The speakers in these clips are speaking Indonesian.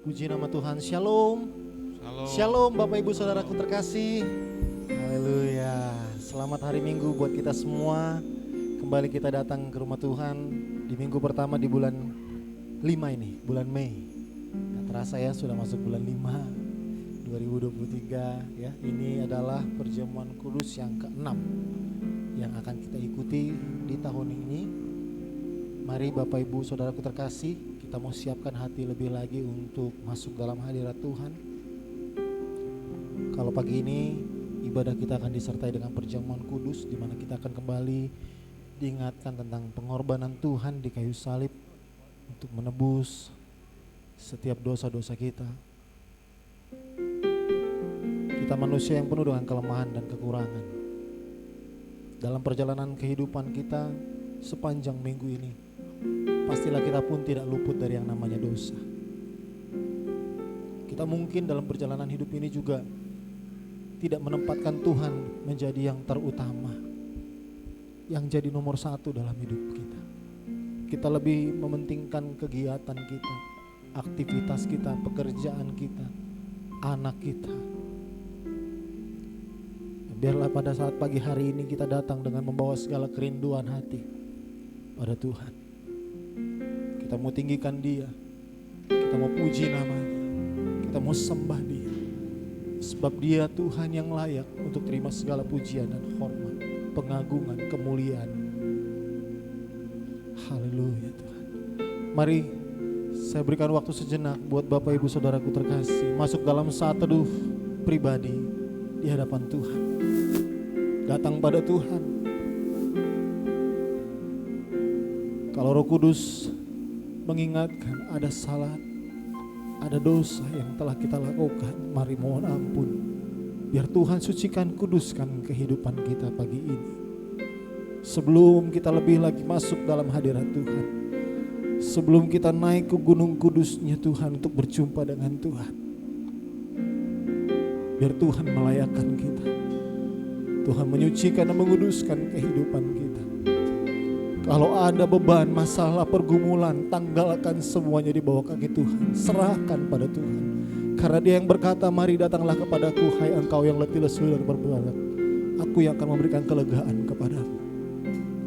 Puji nama Tuhan. Shalom. Halo. Shalom Bapak Ibu Saudaraku terkasih. Haleluya. Selamat hari Minggu buat kita semua. Kembali kita datang ke rumah Tuhan di minggu pertama di bulan 5 ini, bulan Mei. Gak terasa ya sudah masuk bulan 5 2023 ya. Ini adalah perjamuan kudus yang ke-6 yang akan kita ikuti di tahun ini. Mari Bapak Ibu Saudaraku terkasih, kita mau siapkan hati lebih lagi untuk masuk dalam hadirat Tuhan. Kalau pagi ini ibadah kita akan disertai dengan perjamuan kudus, di mana kita akan kembali diingatkan tentang pengorbanan Tuhan di kayu salib untuk menebus setiap dosa-dosa kita. Kita manusia yang penuh dengan kelemahan dan kekurangan. Dalam perjalanan kehidupan kita sepanjang minggu ini, pastilah kita pun tidak luput dari yang namanya dosa. Kita mungkin dalam perjalanan hidup ini juga tidak menempatkan Tuhan menjadi yang terutama, yang jadi nomor satu dalam hidup kita. Kita lebih mementingkan kegiatan kita, aktivitas kita, pekerjaan kita, anak kita. Biarlah pada saat pagi hari ini kita datang dengan membawa segala kerinduan hati pada Tuhan. Kita mau tinggikan Dia, kita mau puji namanya, kita mau sembah Dia. Sebab Dia Tuhan yang layak untuk terima segala pujian dan hormat, pengagungan, kemuliaan. Haleluya Tuhan. Mari saya berikan waktu sejenak buat Bapak Ibu Saudaraku terkasih, masuk dalam saat teduh pribadi di hadapan Tuhan. Datang pada Tuhan. Kalau Roh Kudus mengingatkan ada salah, ada dosa yang telah kita lakukan, mari mohon ampun. Biar Tuhan sucikan, kuduskan kehidupan kita pagi ini. Sebelum kita lebih lagi masuk dalam hadirat Tuhan, sebelum kita naik ke gunung kudusnya Tuhan untuk berjumpa dengan Tuhan, biar Tuhan melayakkan kita. Tuhan menyucikan dan menguduskan kehidupan kita. Kalau ada beban, masalah, pergumulan, tanggalkan semuanya di bawah kaki Tuhan. Serahkan pada Tuhan. Karena Dia yang berkata, mari datanglah kepadaku, hai engkau yang letih lesu dan berberat. Aku yang akan memberikan kelegaan kepadamu.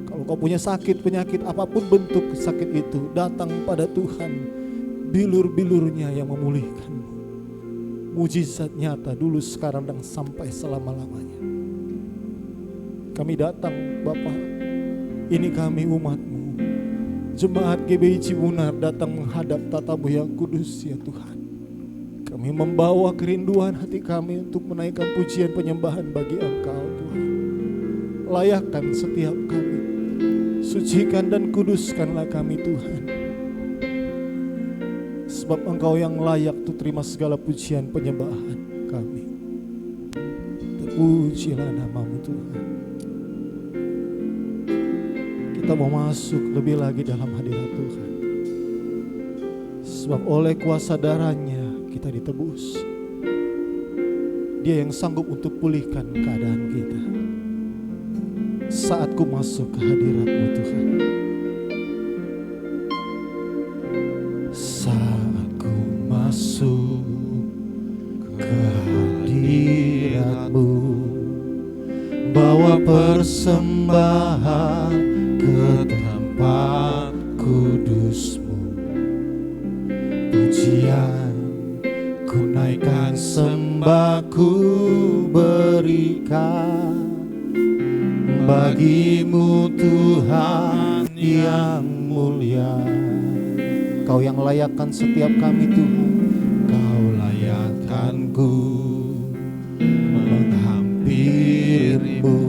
Kalau kau punya sakit, penyakit, apapun bentuk sakit itu, datang pada Tuhan. Bilur-bilurnya yang memulihkanmu. Mujizat nyata dulu, sekarang, dan sampai selama-lamanya. Kami datang Bapa. Ini kami umat-Mu, Jemaat GBI Cibunar datang menghadap tata-Mu yang kudus ya Tuhan. Kami membawa kerinduan hati kami untuk menaikkan pujian penyembahan bagi Engkau Tuhan. Layakkan setiap kami, sucikan dan kuduskanlah kami Tuhan. Sebab Engkau yang layak untuk terima segala pujian penyembahan kami. Terpujilah nama-Mu Tuhan. Kita mau masuk lebih lagi dalam hadirat Tuhan. Sebab oleh kuasa darahnya kita ditebus. Dia yang sanggup untuk pulihkan keadaan kita. Saat ku masuk ke hadirat-Mu Tuhan. Saat ku masuk ke hadirat-Mu, bawa persembahan ke tempat kudus-Mu. Pujian ku naikkan, sembah ku berikan bagi-Mu Tuhan yang mulia. Kau yang layakkan setiap kami Tuhan. Kau layakkan ku menghampiri-Mu,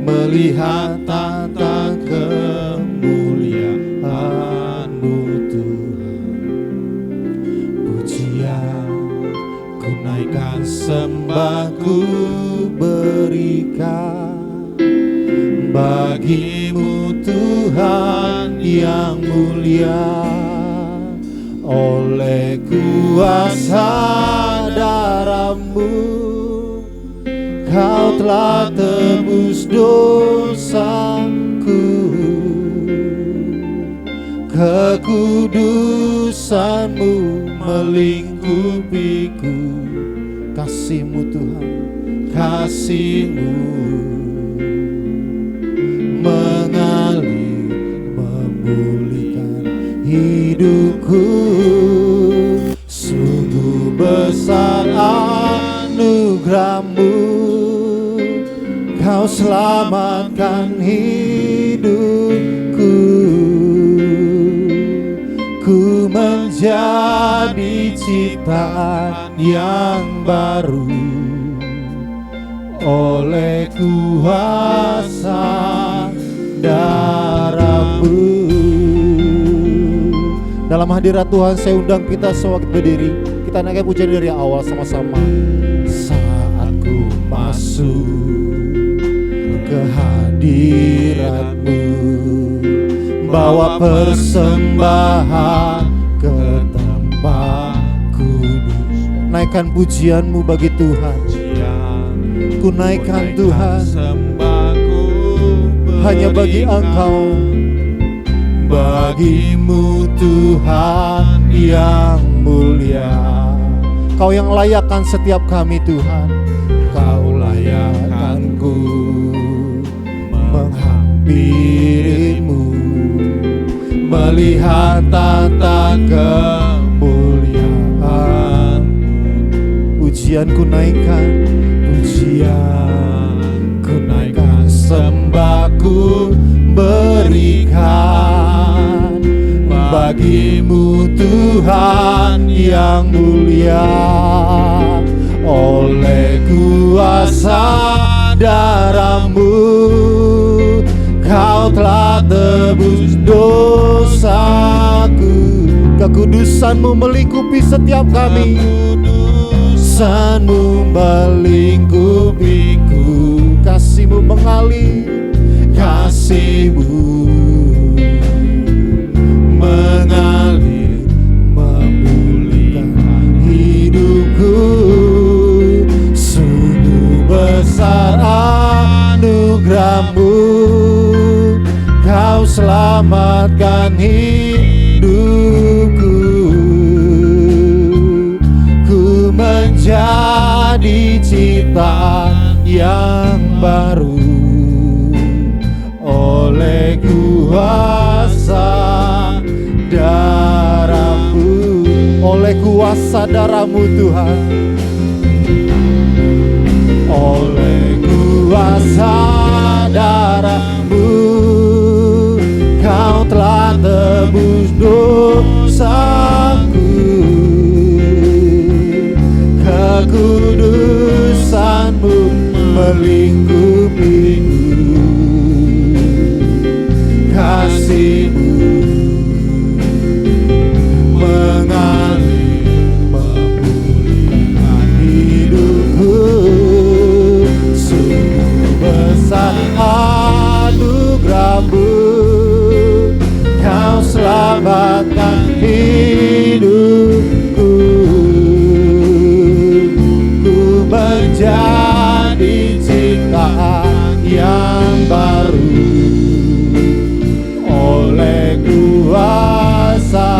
melihat tata kemuliaan-Mu Tuhan. Pujian ku naikkan, sembah ku berikan bagi-Mu Tuhan yang mulia. Oleh kuasa darah-Mu Kau telah tebus dosaku. kekudusan kekudusan-Mu melingkupiku. Kasih-Mu Tuhan, kasih-Mu mengalir memulihkan hidupku. Sungguh besar anugerah-Mu, Kau selamatkan hidupku. Ku menjadi ciptaan yang baru oleh kuasa darah-Mu. Dalam hadirat Tuhan saya undang kita semua berdiri. Kita naikkan pujian dari awal sama-sama. Saat ku masuk ke hadirat-Mu, bawa persembahan ke tempat kudus. Naikkan pujian-Mu bagi Tuhan. Ku naikkan Tuhan hanya bagi Engkau. Bagi-Mu Tuhan yang mulia, Kau yang layakkan setiap kami Tuhan. Kau layakkanku menghampiri-Mu, melihat tata kemuliaan-Mu. Pujianku naikkan, pujianku naikkan, sembahku berikan bagi-Mu Tuhan yang mulia. Oleh kuasa darah-Mu, Kau telah tebus dosaku. Kekudusan-Mu melingkupi setiap kami. Kekudusan-Mu melingkupiku. Kasih-Mu mengalir, kasih-Mu mengalir memulihkan hidupku. Sungguh besar anugerah-Mu, Kau selamatkan hidupku. Ku menjadi ciptaan yang baru oleh kuasa darah-Mu. Oleh kuasa darah-Mu Tuhan, oleh kuasa darah-Mu, Kau telah tebus dosaku. Kekudusan-Mu melingkupiku. Kasih-Mu mengalir memulihkan hidupku. Sungguh besar anugerah-Mu, Kau selamatkan hidupku. Ku menjadi ciptaan yang baru oleh kuasa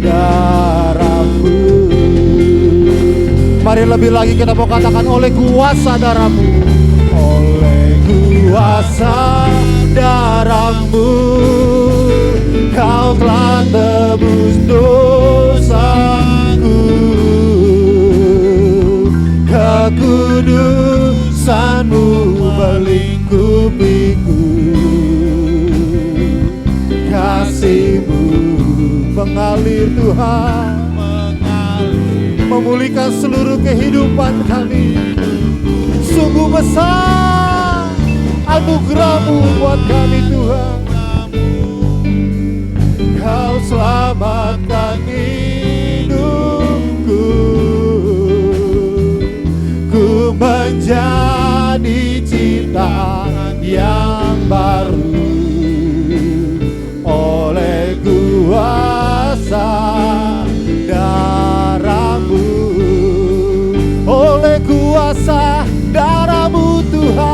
darah-Mu. Mari lebih lagi kita mau katakan oleh kuasa darah-Mu. Oleh kuasa darah-Mu, Kau telah tebus dosaku. Kekudusan-Mu melingkupiku. Kasih-Mu mengalir Tuhan, memulihkan seluruh kehidupan kami. Sungguh besar anugerah-Mu buat kami Tuhan. Kau selamatkan hidupku. Ku menjadi ciptaan yang baru oleh kuasa darah-Mu. Oleh kuasa darah-Mu Tuhan.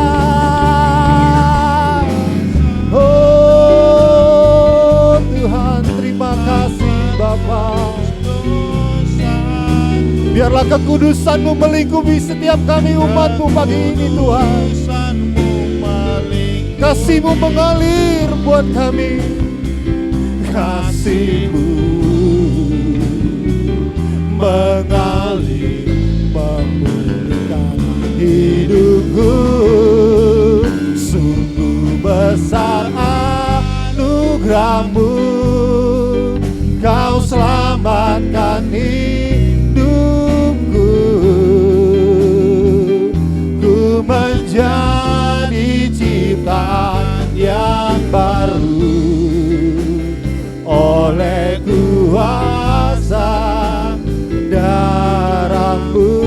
Oh Tuhan, terima kasih Bapa. Biarlah kekudusan-Mu melingkupi setiap kami umat-Mu pagi ini Tuhan. Kasih-Mu mengalir buat kami. Kasih-Mu mengalir memulihkan hidupku. Sungguh besar anugerah-Mu, Kau selamatkan hidupku. Ku menjadi ciptaan yang baru oleh kuasa darah-Mu.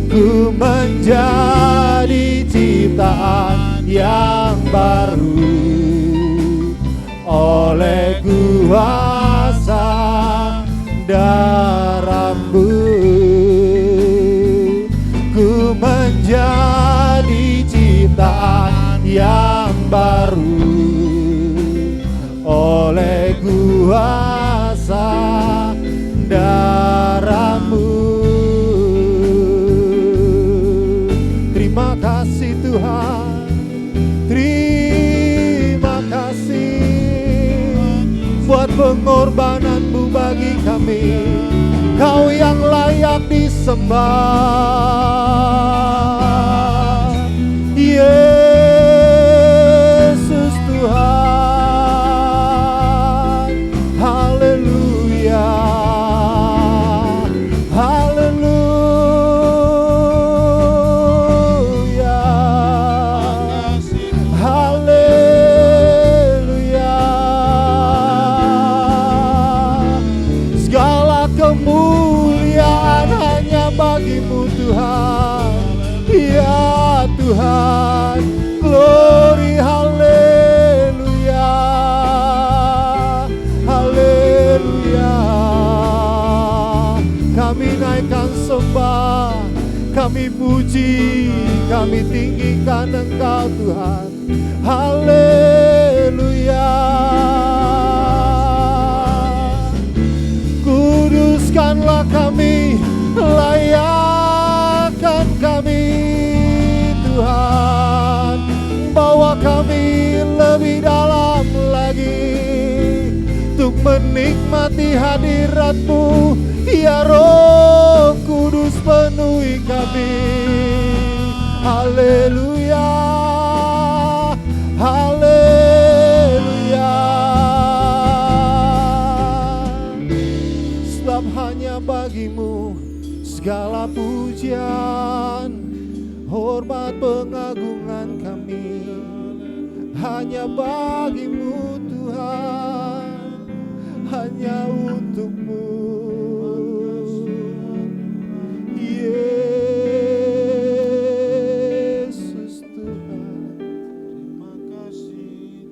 Ku menjadi ciptaan yang baru oleh kuasa darah-Mu. Ku menjadi ciptaan yang baru oleh kuasa darah-Mu. Terima kasih Tuhan, terima kasih buat pengorbanan-Mu bagi kami. Kau yang layak disembah, Yesus Tuhan. Haleluya, haleluya, haleluya. Segala kemuliaan hanya bagi-Mu Tuhan. Ya Tuhan, glory, haleluya, haleluya. Kami naikkan sembah, kami puji, kami tinggikan Engkau Tuhan. Haleluya. Kuduskanlah kami, layakkan kami Tuhan. Bawa kami lebih dalam lagi untuk menikmati hadirat-Mu. Ya Roh Kudus penuhi kami. Haleluya, haleluya. Sebab hanya bagi-Mu segala pujian, hormat, pengagungan kami. Hanya bagi-Mu Tuhan, hanya untuk-Mu. Yesus Tuhan, terima kasih.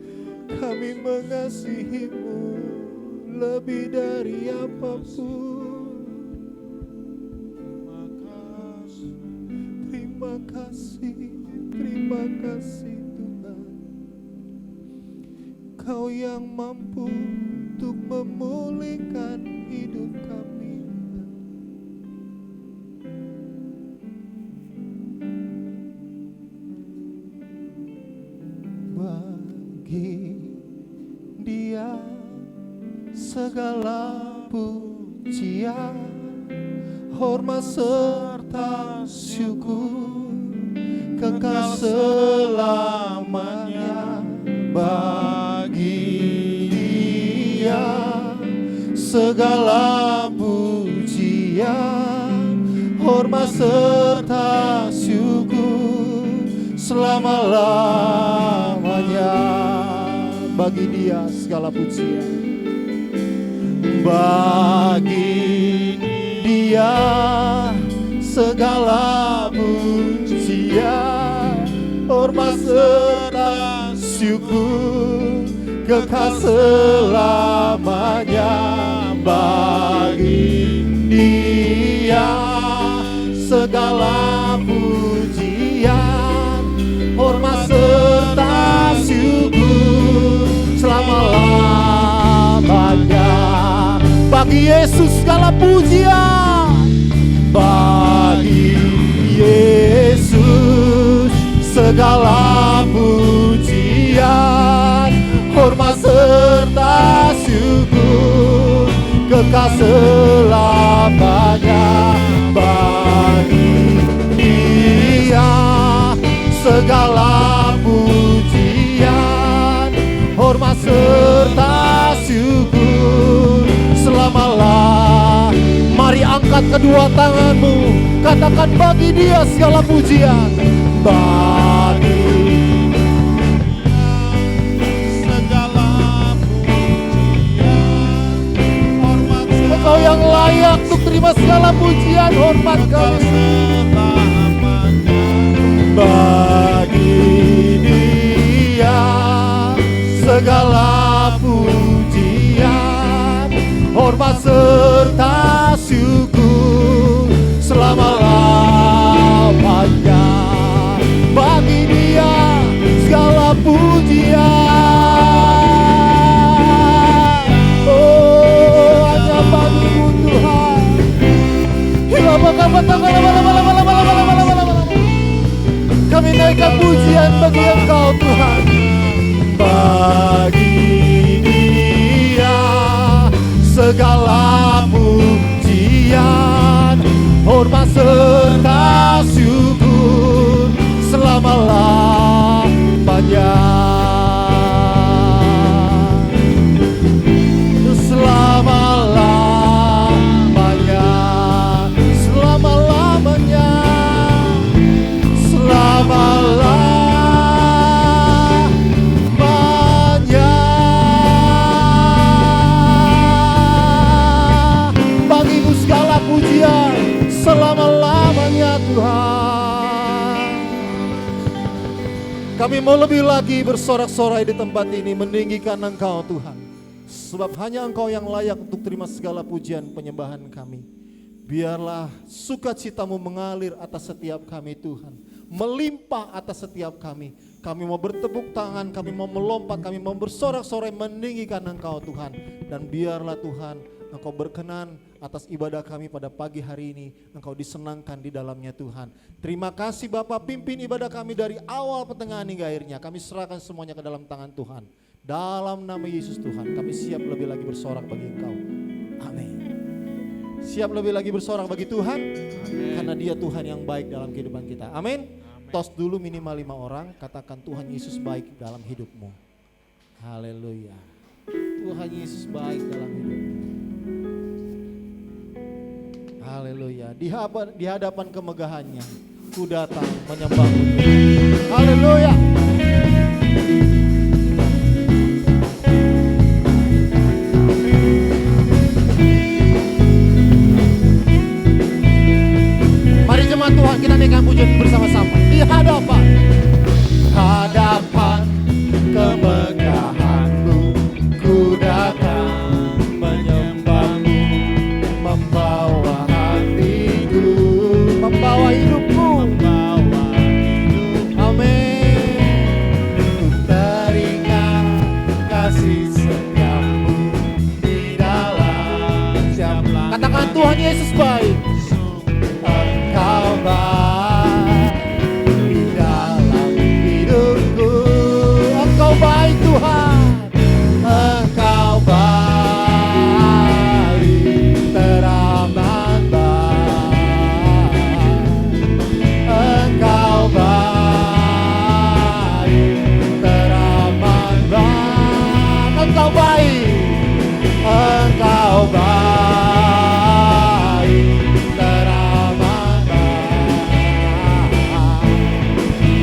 Kami mengasihi-Mu lebih dari apapun. Terima kasih, terima kasih Tuhan. Kau yang mampu untuk memulihkan hidup kami. Bagi Dia segala pujian, hormat serta syukur kekal selamanya. Bagi Dia segala pujian, hormat serta syukur selama-lamanya. Bagi Dia segala pujian, bagi Dia segala pujian, hormat serta syukur kekal selamanya. Bagi Dia segala pujian, hormat serta syukur selama-lamanya. Bagi Bagi Yesus segala pujian. Bagi Yesus segala pujian, hormat serta syukur kekal selamanya. Bagi Dia segala pujian, hormat serta syukur selamalah. Mari angkat kedua tanganmu, katakan bagi Dia segala pujian. Bagi segala pujian, hormat Engkau yang layak untuk terima segala pujian, hormat kami. Bagi Dia segala pujian, hormat serta syukur selama-lamanya. Bagi Dia segala pujian. Oh, hanya bagi-Mu Tuhan. Kami naikkan pujian bagi Engkau Tuhan. Bagi Dia segala pujian, hormat serta syukur selama-lamanya. Selama-lamanya, selama-lamanya, selama-lamanya. Bagi-Mu segala pujian selama-lamanya Tuhan. Kami mau lebih lagi bersorak-sorai di tempat ini meninggikan Engkau Tuhan. Sebab hanya Engkau yang layak untuk terima segala pujian penyembahan kami. Biarlah sukacita-Mu mengalir atas setiap kami Tuhan, melimpah atas setiap kami. Kami mau bertepuk tangan, kami mau melompat, kami mau bersorak-sorai meninggikan Engkau Tuhan. Dan biarlah Tuhan Engkau berkenan atas ibadah kami pada pagi hari ini. Engkau disenangkan di dalamnya Tuhan. Terima kasih Bapak, pimpin ibadah kami dari awal, pertengahan hingga akhirnya. Kami serahkan semuanya ke dalam tangan Tuhan. Dalam nama Yesus Tuhan, kami siap lebih lagi bersorak bagi Engkau. Amin. Siap lebih lagi bersorak bagi Tuhan. Amen. Karena Dia Tuhan yang baik dalam kehidupan kita. Amin. Tos dulu minimal 5 orang, katakan Tuhan Yesus baik dalam hidupmu. Haleluya. Tuhan Yesus baik dalam hidupmu. Haleluya. Di hadapan kemegahannya, ku datang menyembahmu. Haleluya. Mari jemaat Tuhan, kita naikkan pujian bersama-sama. Di hadapan kemegahan-Mu, ku datang menyembah-Mu, membawa hatiku, membawa hidupku, amin. Ku teringat kasih setiap-Mu di dalam setiap langkah. Katakan Tuhan Yesus baik. Engkau baik di dalam hidupku. Engkau baik Tuhan. Engkau baik, teramat baik. Engkau baik, teramat baik. Engkau baik. Engkau baik, teramat baik.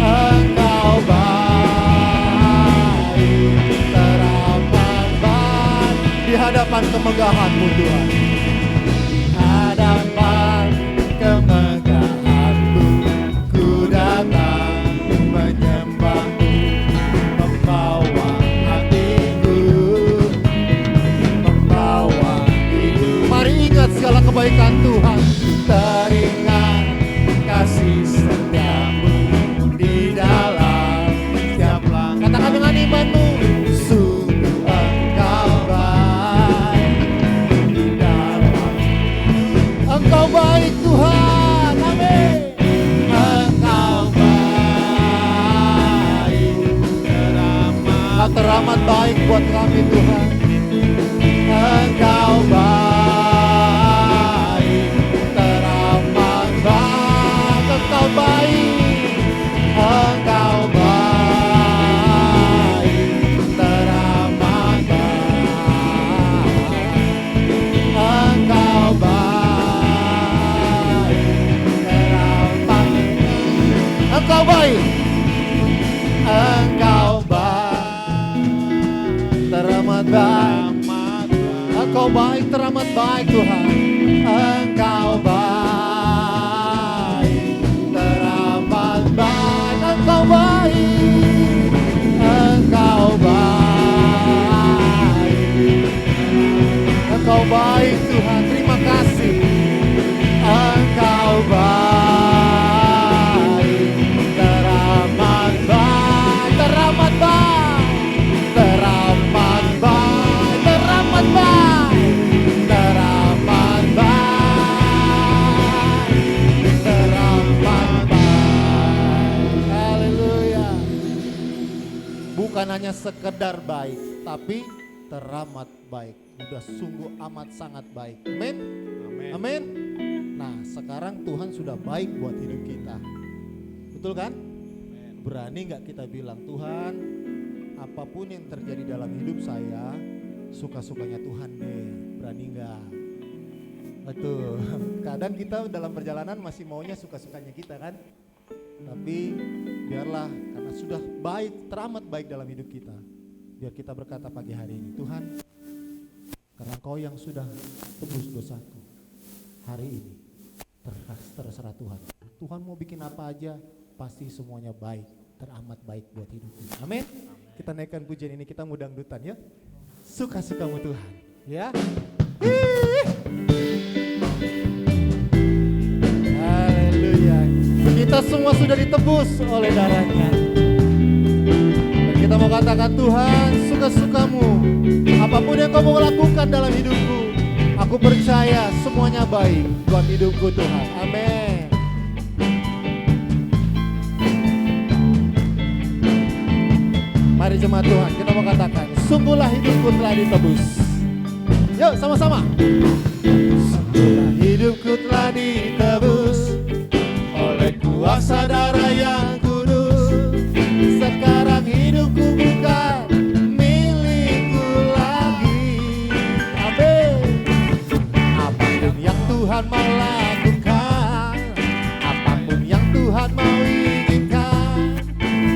Engkau baik, teramat baik. Di hadapan kemegahan-Mu Tuhan. Hadapan kemegahan-Mu, ku datang menyembah-Mu, membawa hatiku, membawa hidup. Mari ingat segala kebaikan Tuhan. Teringat kasih setiamu di dalam setiap langkah. Katakan dengan imanmu, sungguh Engkau baik di dalam buat kami Tuhan. Engkau baik, teramat baik, Engkau baik, Engkau baik, teramat baik, Engkau baik, teramat, Engkau baik, Engkau baik, teramat baik. Engkau baik, teramat baik Tuhan. Engkau baik, teramat baik. Engkau baik, Engkau baik, Engkau baik Tuhan. Terima kasih. Engkau baik, teramat baik, teramat baik, teramat baik, teramat baik. Bukan hanya sekedar baik, tapi teramat baik. Udah sungguh amat sangat baik. Amin. Amin. Amin. Nah, sekarang Tuhan sudah baik buat hidup kita. Betul kan? Amin. Berani nggak kita bilang, Tuhan, apapun yang terjadi dalam hidup saya, suka-sukanya Tuhan deh. Berani nggak? Betul. Kadang kita dalam perjalanan masih maunya suka-sukanya kita kan? Tapi biarlah karena sudah baik, teramat baik dalam hidup kita. Biar kita berkata pagi hari ini, Tuhan, karena Engkau yang sudah tebus dosaku, hari ini terserah Tuhan. Tuhan mau bikin apa aja, pasti semuanya baik, teramat baik buat hidupku. Amin. Kita naikkan pujian ini, kita mau dangdutan ya. Suka-sukamu Tuhan, ya. Haleluya. Kita semua sudah ditebus oleh darahnya. Dan kita mau katakan, Tuhan, suka-sukamu, apapun yang Kau mau lakukan dalam hidupku, aku percaya semuanya baik buat hidupku Tuhan. Amin. Mari jemaat Tuhan, kita mau katakan, sungguhlah hidupku telah ditebus. Yuk sama-sama. Sungguhlah hidupku telah ditebus oleh kuasa darah yang kudus. Sekarang hidupku bukan milikku lagi. Amin. Apapun yang Tuhan mau lakukan, apapun yang Tuhan mau inginkan,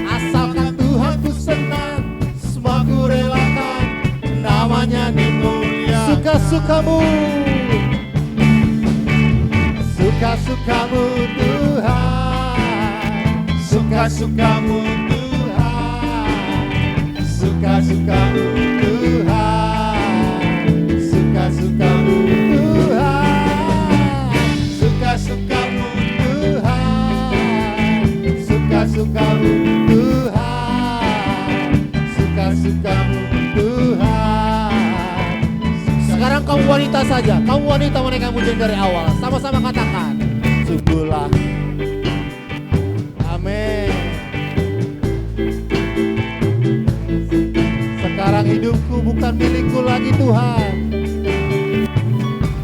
asalkan Tuhan ku senang, semua ku relakan, namanya dimuliakan. Suka-sukamu, suka-sukamu Tuhan, suka-sukamu Tuhan, suka-sukamu Tuhan, suka-sukamu Tuhan, suka-sukamu Tuhan, suka-sukamu Tuhan, suka-sukamu Tuhan. Sekarang kamu wanita saja, kamu wanita menaikkan pujian dari awal. Sama-sama katakan, sungguhlah. Amin. Sekarang hidupku bukan milikku lagi Tuhan.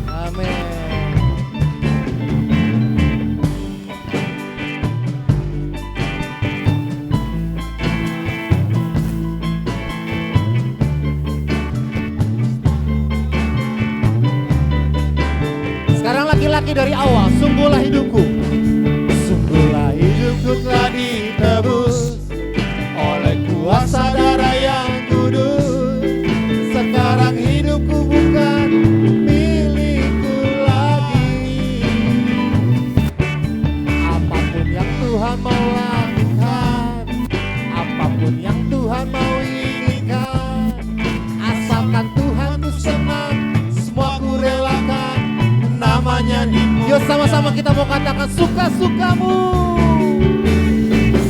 Amin. Sekarang laki-laki dari awal, sungguhlah hidupku. Sungguhlah hidupku telah ditebus oleh kuasa darah yang kudus. Sekarang hidupku bukan milikku lagi. Apapun yang Tuhan mau lakukan, apapun yang Tuhan mau inginkan, asalkan Tuhan ku senang, semua ku relakan, namanya dimuliakan. Yuk sama-sama kita mau katakan, suka-sukamu,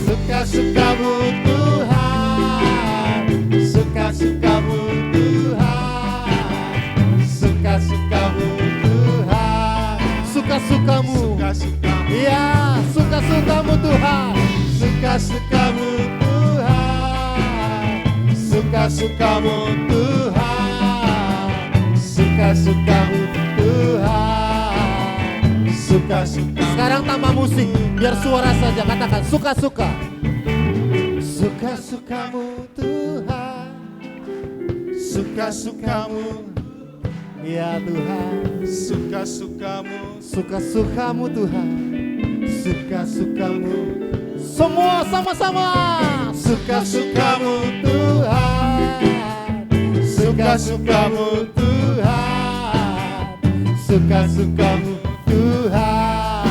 suka-sukamu Tuhan, suka-sukamu Tuhan, suka-sukamu Tuhan, suka-sukamu, ya suka-sukamu Tuhan, suka-sukamu Tuhan, suka suka-sukamu Tuhan, suka-sukamu Tuhan, suka-suka. Sekarang tambah musik, biar suara saja, katakan suka-suka. Suka-sukamu Tuhan, suka-sukamu. Ya Tuhan, suka-sukamu, suka-sukamu Tuhan, suka-sukamu. Semua sama-sama. Suka-sukamu Tuhan, suka-sukamu Tuhan, suka-sukamu Tuhan,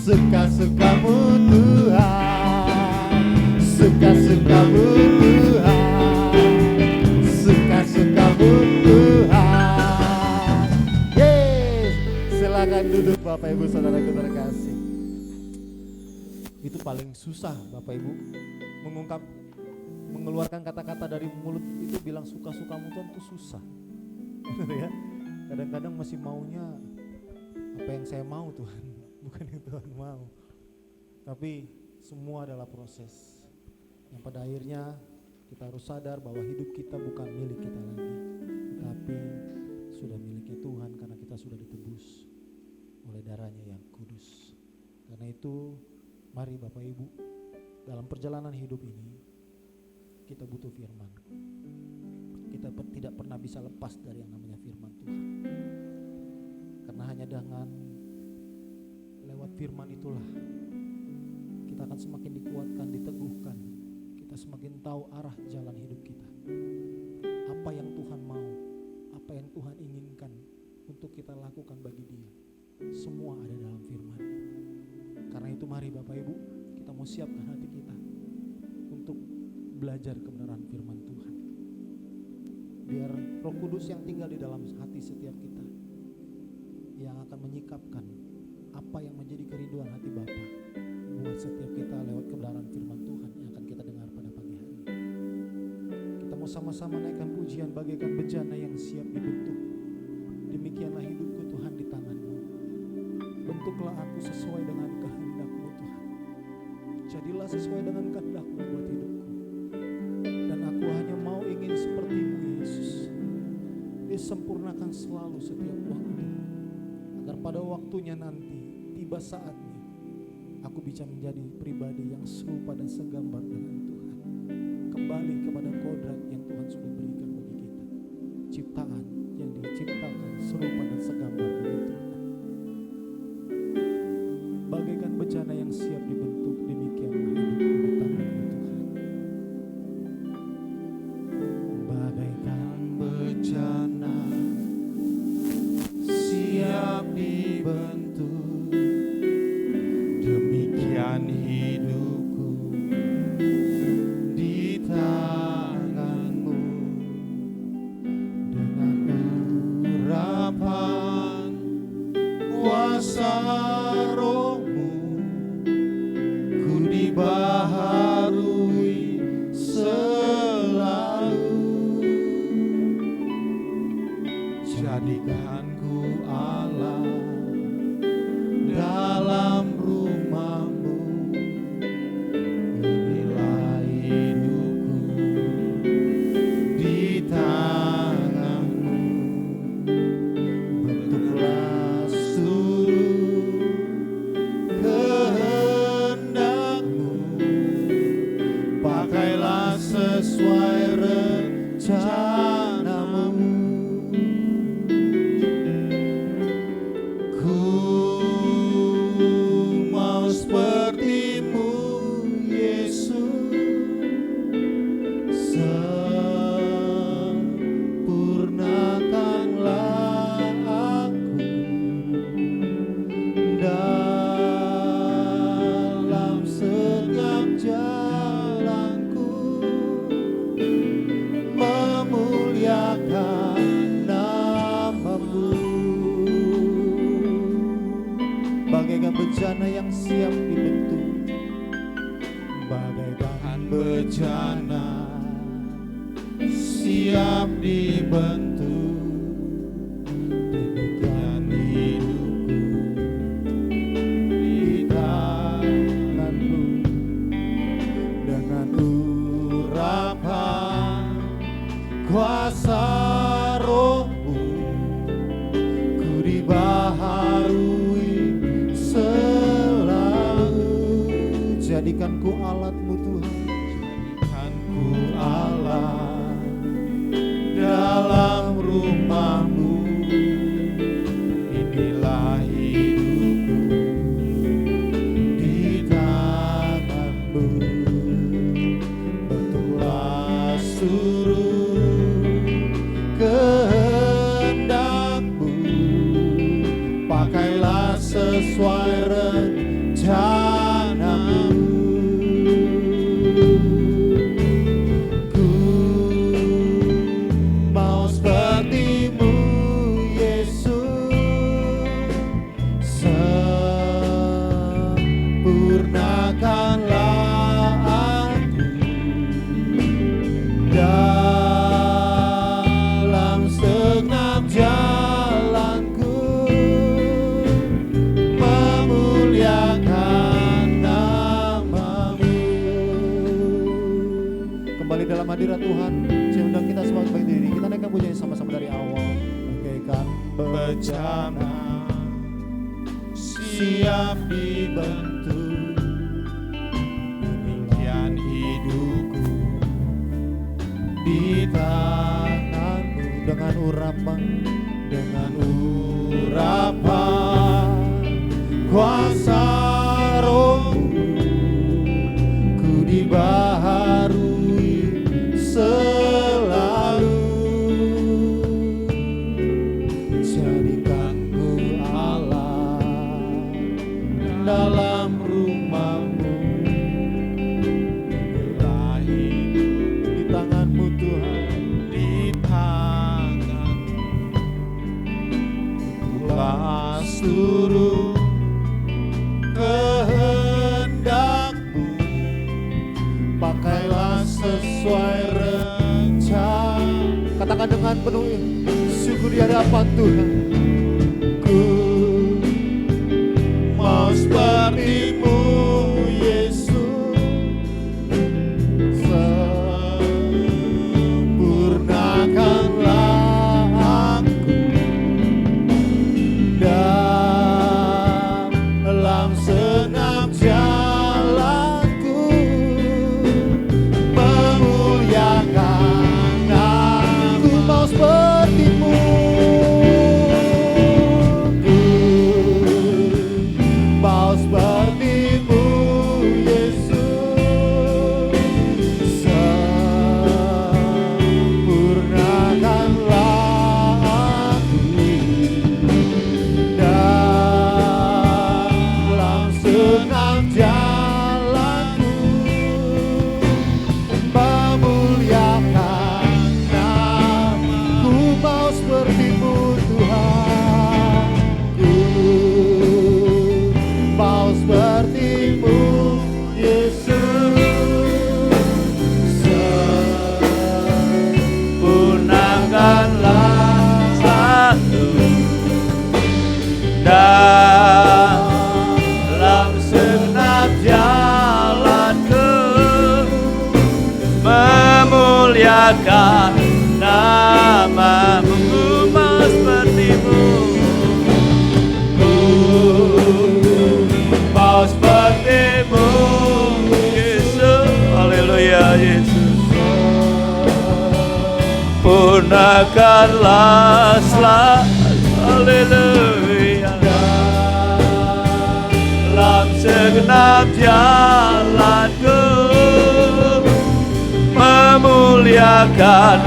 suka-sukamu Tuhan, suka-sukamu Tuhan, suka-sukamu Tuhan. Yes, silakan duduk Bapak Ibu saudaraku terkasih. Itu paling susah Bapak Ibu, mengeluarkan kata-kata dari mulut itu, bilang suka-sukamu Tuhan itu susah. Ya, kadang-kadang masih maunya apa yang saya mau Tuhan, bukan yang Tuhan mau. Tapi semua adalah proses yang pada akhirnya kita harus sadar bahwa hidup kita bukan milik kita lagi, tetapi sudah miliknya Tuhan karena kita sudah ditebus oleh darahnya yang kudus. Karena itu mari Bapak Ibu, dalam perjalanan hidup ini kita butuh firman. Kita tidak pernah bisa lepas dari yang namanya firman Tuhan. Karena hanya dengan lewat firman itulah kita akan semakin dikuatkan, diteguhkan. Kita semakin tahu arah jalan hidup kita. Apa yang Tuhan mau, apa yang Tuhan inginkan untuk kita lakukan bagi Dia. Semua ada dalam firman. Karena itu mari Bapak Ibu, kita mau siapkan hati kita untuk belajar kebenaran firman Tuhan. Biar Roh Kudus yang tinggal di dalam hati setiap kita yang akan menyikapkan apa yang menjadi kerinduan hati Bapa buat setiap kita lewat kebenaran firman Tuhan yang akan kita dengar pada pagi hari. Kita mau sama-sama naikkan pujian bagaikan bejana yang siap dibentuk. Demikianlah hidupku Tuhan di tangan-Mu. Bentuklah aku sesuai dengan kehendak-Mu Tuhan. Jadilah sesuai dengan kehendak-Mu buat hidupku. Dan aku hanya mau ingin seperti-Mu Yesus. Disempurnakan selalu setiap waktu. Agar pada waktunya nanti, tiba saatnya, aku bisa menjadi pribadi yang serupa dan segambar dengan Tuhan. Kembali kepada kodrat yang Tuhan sudah berikan bagi kita. Ciptaan yang diciptakan serupa dan segambar dengan Tuhan. Bagaikan bejana yang siap dibentuk, demikianlah hidupku di tangan-Mu Tuhan. Bagaikan bejana siap dibentuk, demikian hidupku di tangan-Mu. Dengan urapan kuasa Roh-Mu, ku dibaharui selalu. Jadikan ku Allah dalam rumah-Mu. Inilah hidupku di tangan-Mu. Bentuklah seluruh kehendak-Mu. Pakailah sesuai rencana-Mu. Ku mau seperti-Mu Yesus, sempurnakanlah aku dalam setiap jalanku, memuliakan nama-Mu. Bagaikan bejana yang siap dibentuk, bagaikan bejana siap dibentuk, demikian hidupku di tangan-Mu. Dengan urapan dibaharui selalu. Jadikan ku alatmu Tuhan, jadikan ku alat dalam rumahmu. Inilah hidupku di tanganmu. Bentuklah seluruh kehendakmu, pakailah sesuai rencanamu. Ku mau sepertimu Yesus, sempurnakanlah aku dalam segenap jalanku, memuliakan nama-Mu. Kembali dalam hadirat Tuhan, saya undang kita semua berdiri. Kita naikkan pujian sama-sama dari awal. Bagaikan bejana siap dibentuk, demikian hidupku di tanganmu. Dengan urapan kuasa Rohmu, ku dibaharui selalu. Jadikan ku alat dalam rumahmu. Inilah hidup di tanganmu Tuhan, di tanganmu. Itulah seluruh kehendakmu, pakailah sesuai rencana. Katakan dengan penuh syukur di hadapan Tuhan. Ku mau sepertimu Yesus, sempurnakanlah aku dalam segenap jalanku, memuliakan aku. Mau sepertimu, mau sepertimu Yesus, sempurnakanlah aku dalam segenap jalanku, memuliakan nama-Mu. Mau sepertimu Tuhan, ku mau sepertimu Yesus, sempurnakanlah aku dalam segenap jalanku, memuliakan nama-Mu. Mau sepertimu, ku mau sepertimu Yesus. Haleluya Yesus. Sempurnakanlah selalu. Haleluya. Dalam segenap jalanku, memuliakan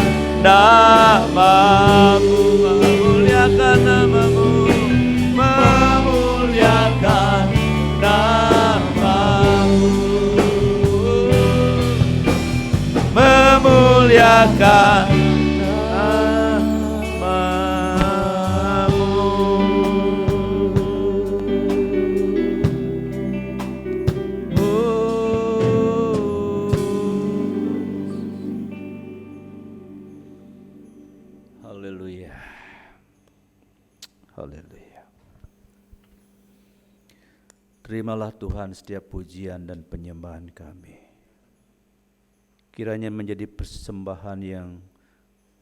nama-Mu, memuliakan nama-Mu, memuliakan nama-Mu, memuliakan nama-Mu. Haleluya. Haleluya. Terimalah Tuhan setiap pujian dan penyembahan kami. Kiranya menjadi persembahan yang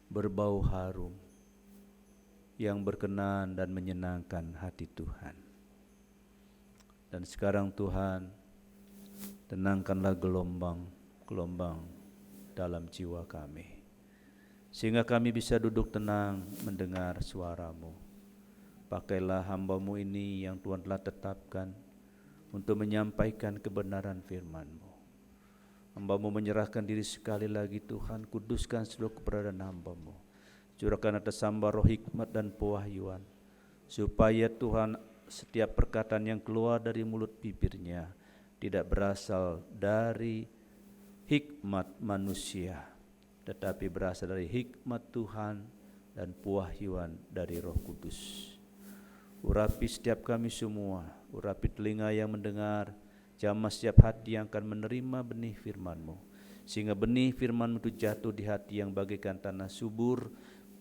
berbau harum, yang berkenan dan menyenangkan hati Tuhan. Dan sekarang Tuhan, tenangkanlah gelombang dalam jiwa kami, sehingga kami bisa duduk tenang mendengar suara-Mu. Pakailah hamba-Mu ini yang Tuhan telah tetapkan untuk menyampaikan kebenaran firman-Mu. Hamba-Mu menyerahkan diri sekali lagi Tuhan, kuduskan seluruh keberadaan hamba-Mu. Curahkan atas hamba roh hikmat dan pewahyuan, supaya Tuhan setiap perkataan yang keluar dari mulut bibirnya tidak berasal dari hikmat manusia, tetapi berasal dari hikmat Tuhan dan pewahyuan dari Roh Kudus. Urapi setiap kami semua, urapi telinga yang mendengar, jamah setiap hati yang akan menerima benih firman-Mu, sehingga benih firman-Mu itu jatuh di hati yang bagaikan tanah subur.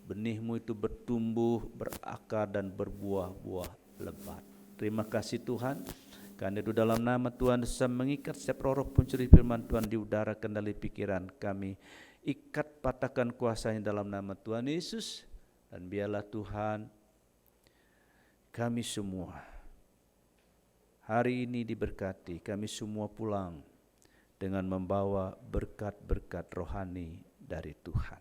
Benih-Mu itu bertumbuh, berakar dan berbuah-buah lebat. Terima kasih Tuhan, karena itu dalam nama Tuhan Yesus mengikat setiap roh pencuri firman Tuhan di udara kendali pikiran kami. Ikat, patahkan kuasanya dalam nama Tuhan Yesus. Dan biarlah Tuhan, kami semua hari ini diberkati, kami semua pulang dengan membawa berkat-berkat rohani dari Tuhan.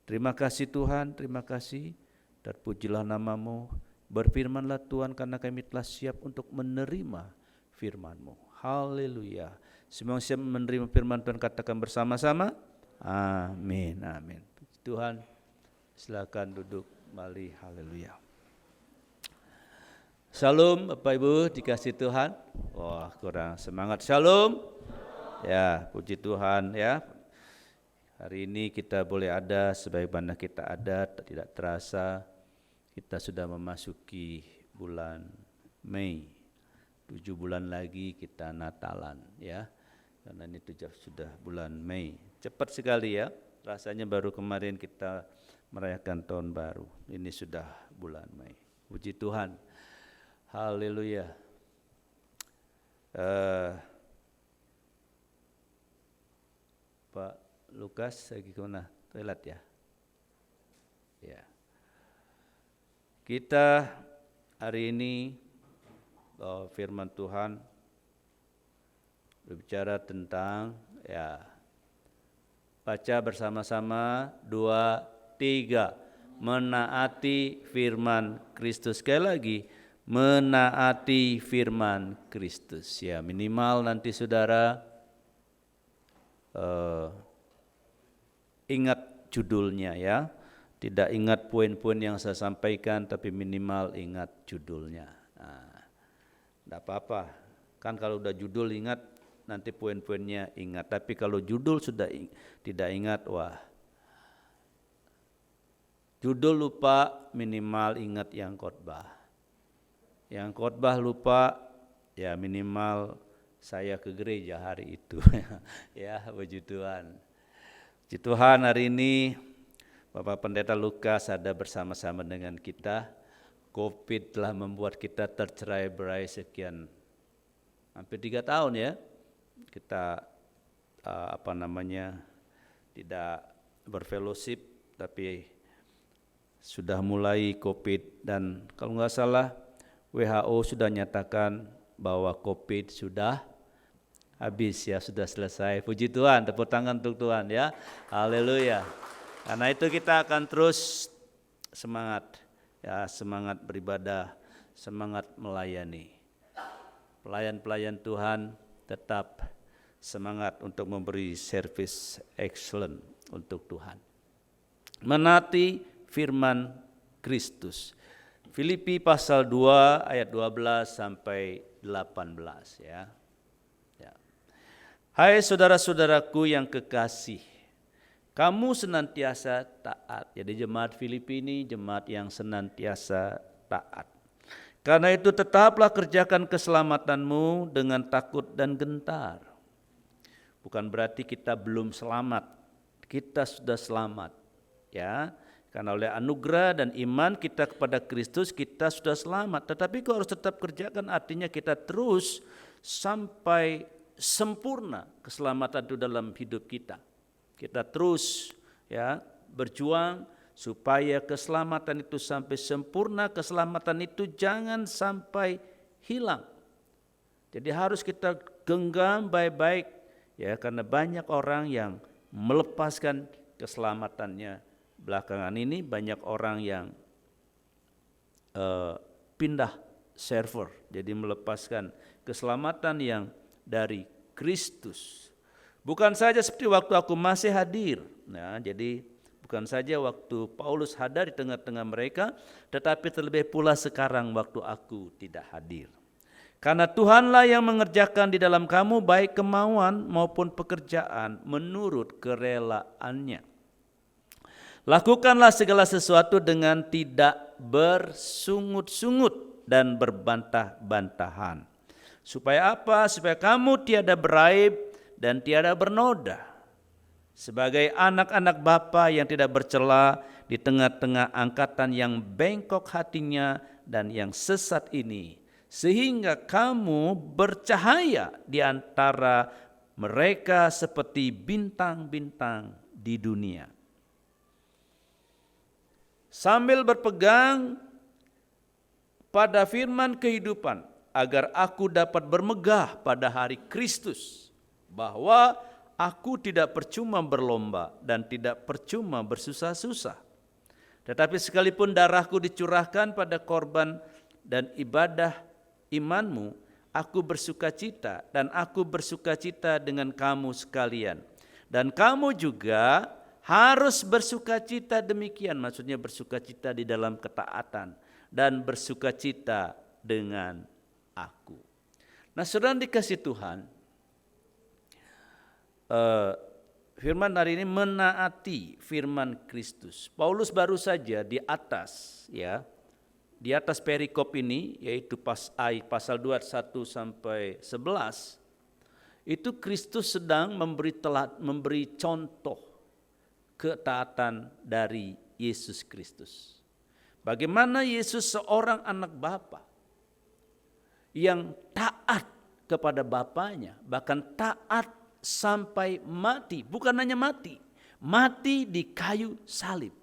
Terima kasih Tuhan, terima kasih, dan pujilah nama-Mu. Berfirmanlah Tuhan, karena kami telah siap untuk menerima firman-Mu. Haleluya. Semua yang siap menerima firman Tuhan katakan bersama-sama, amin, amin. Tuhan, silakan duduk kembali. Haleluya. Shalom Bapak Ibu, dikasih Tuhan. Wah, kurang semangat. Shalom. Ya, puji Tuhan ya. Hari ini kita boleh ada sebagaimana kita ada, tidak terasa kita sudah memasuki bulan Mei. 7 bulan lagi kita Natalan ya. Karena ini sudah bulan Mei. Cepat sekali ya. Rasanya baru kemarin kita merayakan tahun baru. Ini sudah bulan Mei. Puji Tuhan. Haleluya. Pak Lukas lagi kemana? Toilet ya? Ya. Kita hari ini firman Tuhan berbicara tentang ya. Baca bersama-sama 2, 3. Menaati firman Kristus. Sekali lagi, menaati firman Kristus. Ya, minimal nanti saudara ingat judulnya ya. Tidak ingat poin-poin yang saya sampaikan, tapi minimal ingat judulnya. Nah, tidak apa-apa. Kan kalau udah judul ingat, nanti poin-poinnya ingat. Tapi kalau judul sudah tidak ingat, wah. Judul lupa, minimal ingat yang khotbah. Yang khotbah lupa, ya minimal saya ke gereja hari itu. Ya, puji Tuhan. Puji Tuhan, hari ini Bapak Pendeta Lukas ada bersama-sama dengan kita. Covid telah membuat kita tercerai-berai sekian hampir 3 tahun ya. Kita tidak berfellowship, tapi sudah mulai Covid, dan kalau nggak salah WHO sudah nyatakan bahwa Covid sudah habis ya, sudah selesai. Puji Tuhan, tepuk tangan untuk Tuhan ya. Haleluya. Karena itu kita akan terus semangat ya, semangat beribadah, semangat melayani. Pelayan-pelayan Tuhan tetap semangat untuk memberi service excellent untuk Tuhan. Menaati firman Kristus. Filipi pasal 2 ayat 12 sampai 18 ya. Hai saudara-saudaraku yang kekasih, kamu senantiasa taat. Jadi jemaat Filipi ini jemaat yang senantiasa taat. Karena itu tetaplah kerjakan keselamatanmu dengan takut dan gentar. Bukan berarti kita belum selamat, kita sudah selamat ya. Karena oleh anugerah dan iman kita kepada Kristus kita sudah selamat. Tetapi kau harus tetap kerjakan, artinya kita terus sampai sempurna keselamatan itu dalam hidup kita. Kita terus ya berjuang supaya keselamatan itu sampai sempurna, keselamatan itu jangan sampai hilang. Jadi harus kita genggam baik-baik ya, karena banyak orang yang melepaskan keselamatannya. Belakangan ini banyak orang yang pindah server, jadi melepaskan keselamatan yang dari Kristus. Bukan saja seperti waktu aku masih hadir. Nah, jadi bukan saja waktu Paulus hadir di tengah-tengah mereka, tetapi terlebih pula sekarang waktu aku tidak hadir. Karena Tuhanlah yang mengerjakan di dalam kamu baik kemauan maupun pekerjaan menurut kerelaannya. Lakukanlah segala sesuatu dengan tidak bersungut-sungut dan berbantah-bantahan. Supaya apa? Supaya kamu tiada beraib dan tiada bernoda. Sebagai anak-anak Bapa yang tidak bercela di tengah-tengah angkatan yang bengkok hatinya dan yang sesat ini. Sehingga kamu bercahaya di antara mereka seperti bintang-bintang di dunia. Sambil berpegang pada firman kehidupan, agar aku dapat bermegah pada hari Kristus, bahwa aku tidak percuma berlomba dan tidak percuma bersusah-susah. Tetapi sekalipun darahku dicurahkan pada korban dan ibadah imanmu, aku bersukacita dan aku bersukacita dengan kamu sekalian. Dan kamu juga harus bersukacita demikian, maksudnya bersukacita di dalam ketaatan dan bersukacita dengan aku. Nah, saudara dikasih Tuhan, firman hari ini menaati firman Kristus. Paulus baru saja di atas perikop ini, yaitu pasal 21 sampai 11, itu Kristus sedang memberi contoh ketaatan dari Yesus Kristus. Bagaimana Yesus seorang anak Bapa yang taat kepada Bapanya, bahkan taat sampai mati. Bukan hanya mati, mati di kayu salib.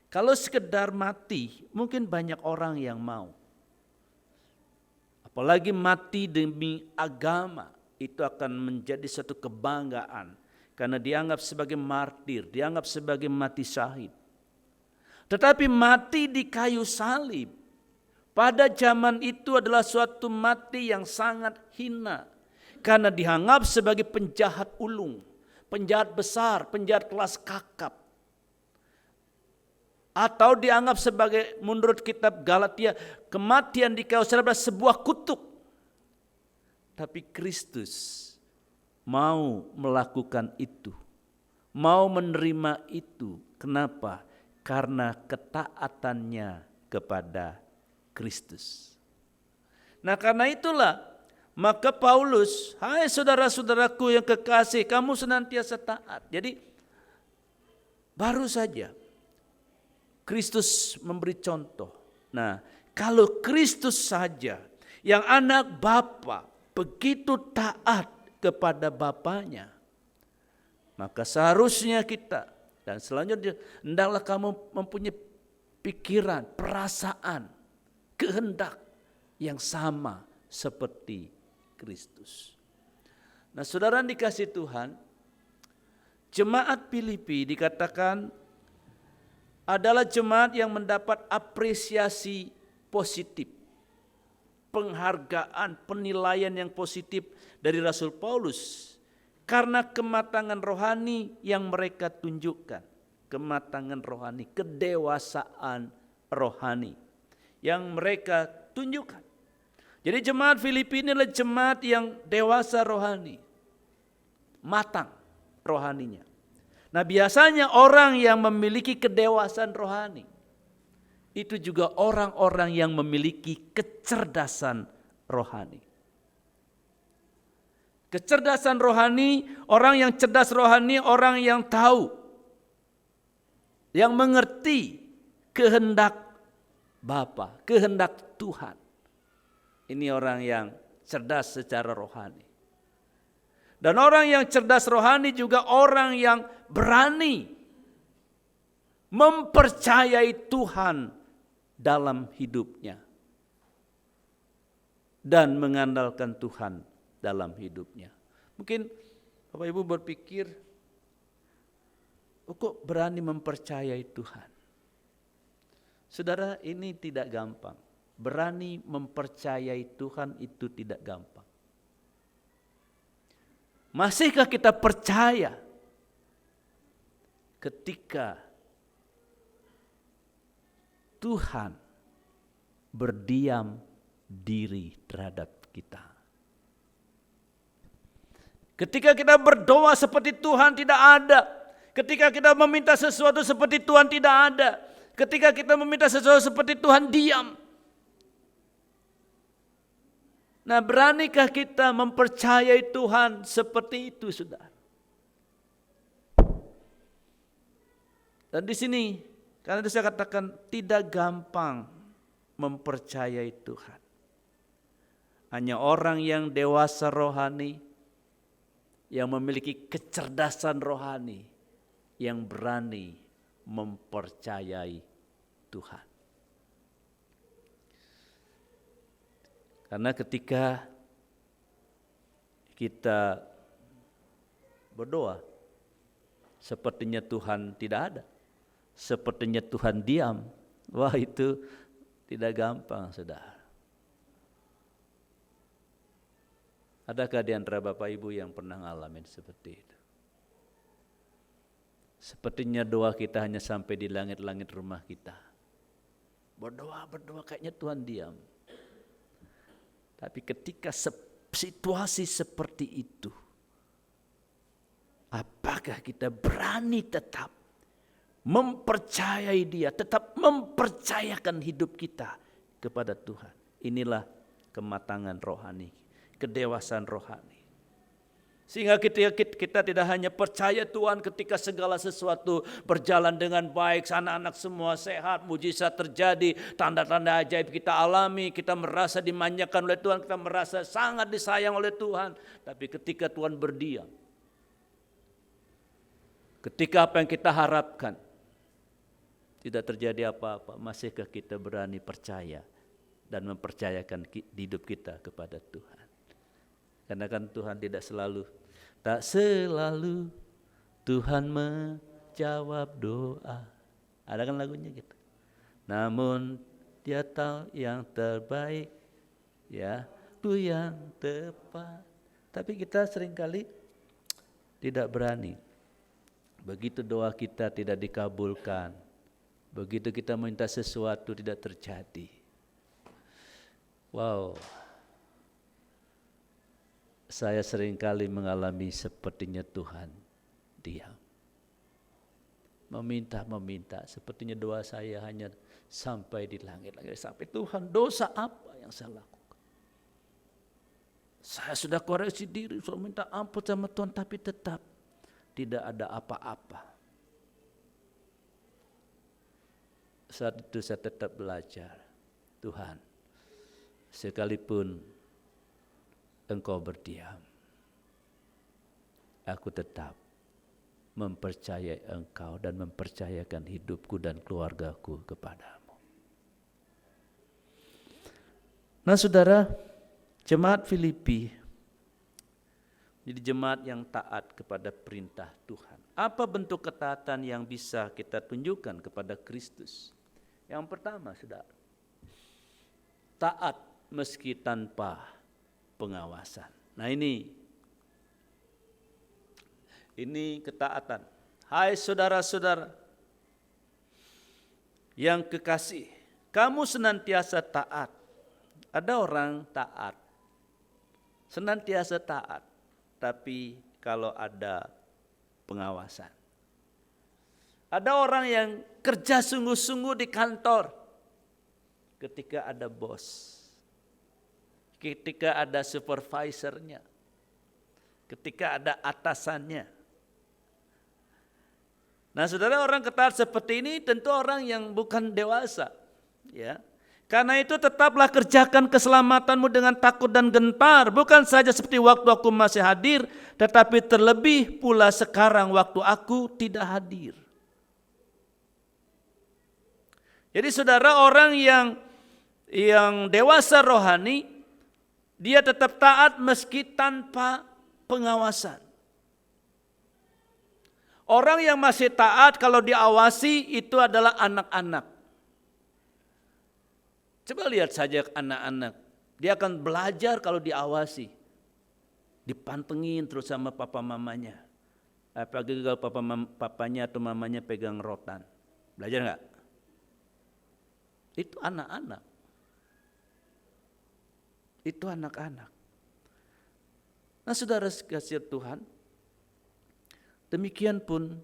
Kalau sekedar mati, mungkin banyak orang yang mau. Apalagi mati demi agama, itu akan menjadi satu kebanggaan. Karena dianggap sebagai martir, dianggap sebagai mati syahid. Tetapi mati di kayu salib, pada zaman itu adalah suatu mati yang sangat hina. Karena dianggap sebagai penjahat ulung, penjahat besar, penjahat kelas kakap. Atau dianggap sebagai, menurut kitab Galatia, kematian di kayu salib adalah sebuah kutuk. Tapi Kristus mau melakukan itu, mau menerima itu. Kenapa? Karena ketaatannya kepada Kristus. Nah, karena itulah maka Paulus, hai saudara-saudaraku yang kekasih, kamu senantiasa taat. Jadi baru saja Kristus memberi contoh. Nah, kalau Kristus saja yang anak Bapa begitu taat kepada Bapanya, maka seharusnya kita dan selanjutnya hendaklah kamu mempunyai pikiran, perasaan, kehendak yang sama seperti Kristus. Nah, saudara dikasih Tuhan, jemaat Filipi dikatakan adalah jemaat yang mendapat apresiasi positif, penghargaan, penilaian yang positif dari Rasul Paulus karena kematangan rohani yang mereka tunjukkan. Kematangan rohani, kedewasaan rohani yang mereka tunjukkan. Jadi jemaat Filipi ini adalah jemaat yang dewasa rohani, matang rohaninya. Nah, biasanya orang yang memiliki kedewasaan rohani itu juga orang-orang yang memiliki kecerdasan rohani. Kecerdasan rohani, orang yang cerdas rohani, orang yang tahu, yang mengerti kehendak Bapa, kehendak Tuhan. Ini orang yang cerdas secara rohani. Dan orang yang cerdas rohani juga orang yang berani mempercayai Tuhan dalam hidupnya dan mengandalkan Tuhan dalam hidupnya. Mungkin Bapak Ibu berpikir, kok berani mempercayai Tuhan? Saudara, ini tidak gampang. Berani mempercayai Tuhan itu tidak gampang. Masihkah kita percaya ketika Tuhan berdiam diri terhadap kita? Ketika kita berdoa seperti Tuhan tidak ada. Ketika kita meminta sesuatu seperti Tuhan tidak ada. Ketika kita meminta sesuatu seperti Tuhan diam. Nah, beranikah kita mempercayai Tuhan seperti itu, saudara? Dan di sini, karena saya katakan tidak gampang mempercayai Tuhan. Hanya orang yang dewasa rohani, yang memiliki kecerdasan rohani, yang berani mempercayai Tuhan. Karena ketika kita berdoa, sepertinya Tuhan tidak ada, sepertinya Tuhan diam. Wah, itu tidak gampang, saudara. Adakah di antara Bapak Ibu yang pernah ngalamin seperti itu? Sepertinya doa kita hanya sampai di langit-langit rumah kita. Berdoa kayaknya Tuhan diam. Tapi ketika situasi seperti itu, apakah kita berani tetap mempercayai Dia, tetap mempercayakan hidup kita kepada Tuhan? Inilah kematangan rohani, kedewasaan rohani. Sehingga kita tidak hanya percaya Tuhan ketika segala sesuatu berjalan dengan baik, anak-anak semua sehat, mujizat terjadi, tanda-tanda ajaib kita alami, kita merasa dimanjakan oleh Tuhan, kita merasa sangat disayang oleh Tuhan. Tapi ketika Tuhan berdiam, ketika apa yang kita harapkan tidak terjadi apa-apa, masihkah kita berani percaya dan mempercayakan hidup kita kepada Tuhan? Karena kan Tuhan tak selalu Tuhan menjawab doa. Ada kan lagunya gitu. Namun Dia tahu yang terbaik, ya, itu yang tepat. Tapi kita seringkali tidak berani. Begitu doa kita tidak dikabulkan, begitu kita minta sesuatu tidak terjadi. Wow. Saya seringkali mengalami sepertinya Tuhan diam. Meminta, sepertinya doa saya hanya sampai di langit-langit. Sampai Tuhan, dosa apa yang saya lakukan? Saya sudah koreksi diri, sudah minta ampun sama Tuhan, tapi tetap tidak ada apa-apa. Saat itu saya tetap belajar, Tuhan, sekalipun Engkau berdiam, aku tetap mempercayai Engkau dan mempercayakan hidupku dan keluargaku kepadamu. Nah, saudara, jemaat Filipi jadi jemaat yang taat kepada perintah Tuhan. Apa bentuk ketaatan yang bisa kita tunjukkan kepada Kristus? Yang pertama, saudara, taat meski tanpa pengawasan. Nah, ini ketaatan. Hai saudara-saudara yang kekasih, kamu senantiasa taat. Ada orang taat, senantiasa taat, tapi kalau ada pengawasan. Ada orang yang kerja sungguh-sungguh di kantor, ketika ada bos, ketika ada supervisornya, ketika ada atasannya. Nah, saudara, orang ketaat seperti ini tentu orang yang bukan dewasa, ya. Karena itu tetaplah kerjakan keselamatanmu dengan takut dan gentar, bukan saja seperti waktu aku masih hadir, tetapi terlebih pula sekarang waktu aku tidak hadir. Jadi saudara, orang yang dewasa rohani, dia tetap taat meski tanpa pengawasan. Orang yang masih taat kalau diawasi itu adalah anak-anak. Coba lihat saja anak-anak, dia akan belajar kalau diawasi. Dipantengin terus sama papa mamanya. Apalagi kalau papanya atau mamanya pegang rotan. Belajar enggak? Itu anak-anak. Itu anak-anak. Nah saudara kasih Tuhan, demikian pun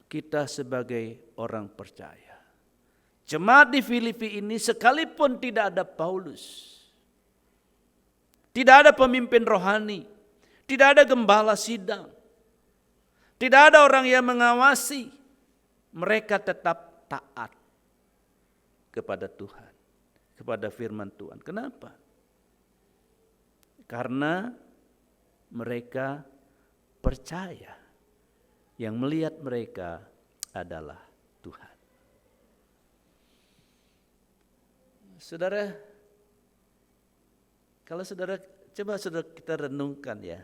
kita sebagai orang percaya. Jemaat di Filipi ini sekalipun tidak ada Paulus, tidak ada pemimpin rohani, tidak ada gembala sidang, tidak ada orang yang mengawasi, mereka tetap taat kepada Tuhan, kepada firman Tuhan. Kenapa? Karena mereka percaya yang melihat mereka adalah Tuhan. Saudara, kalau saudara coba saudara kita renungkan ya.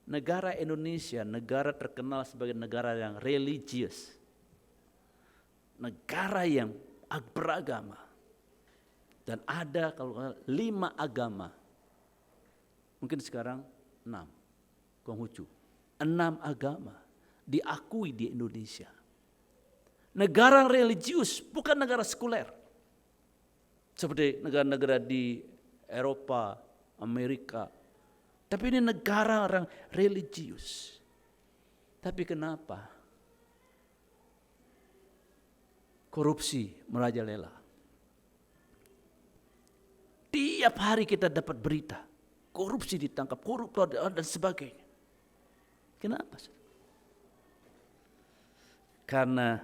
Negara Indonesia, negara terkenal sebagai negara yang religius. Negara yang beragama. Dan ada kalau 5 agama. Mungkin sekarang 6. Konghucu. 6 agama diakui di Indonesia. Negara religius, bukan negara sekuler. Seperti negara-negara di Eropa, Amerika. Tapi ini negara orang religius. Tapi kenapa? Korupsi merajalela. Tiap hari kita dapat berita. Korupsi ditangkap, koruptor dan sebagainya. Kenapa? Karena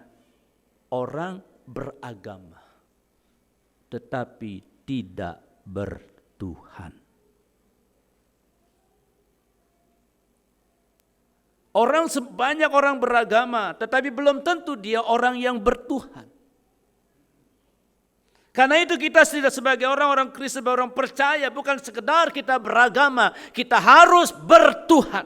orang beragama tetapi tidak bertuhan. Banyak orang beragama tetapi belum tentu dia orang yang bertuhan. Karena itu kita sebagai orang-orang Kristen, orang percaya bukan sekedar kita beragama, kita harus bertuhan.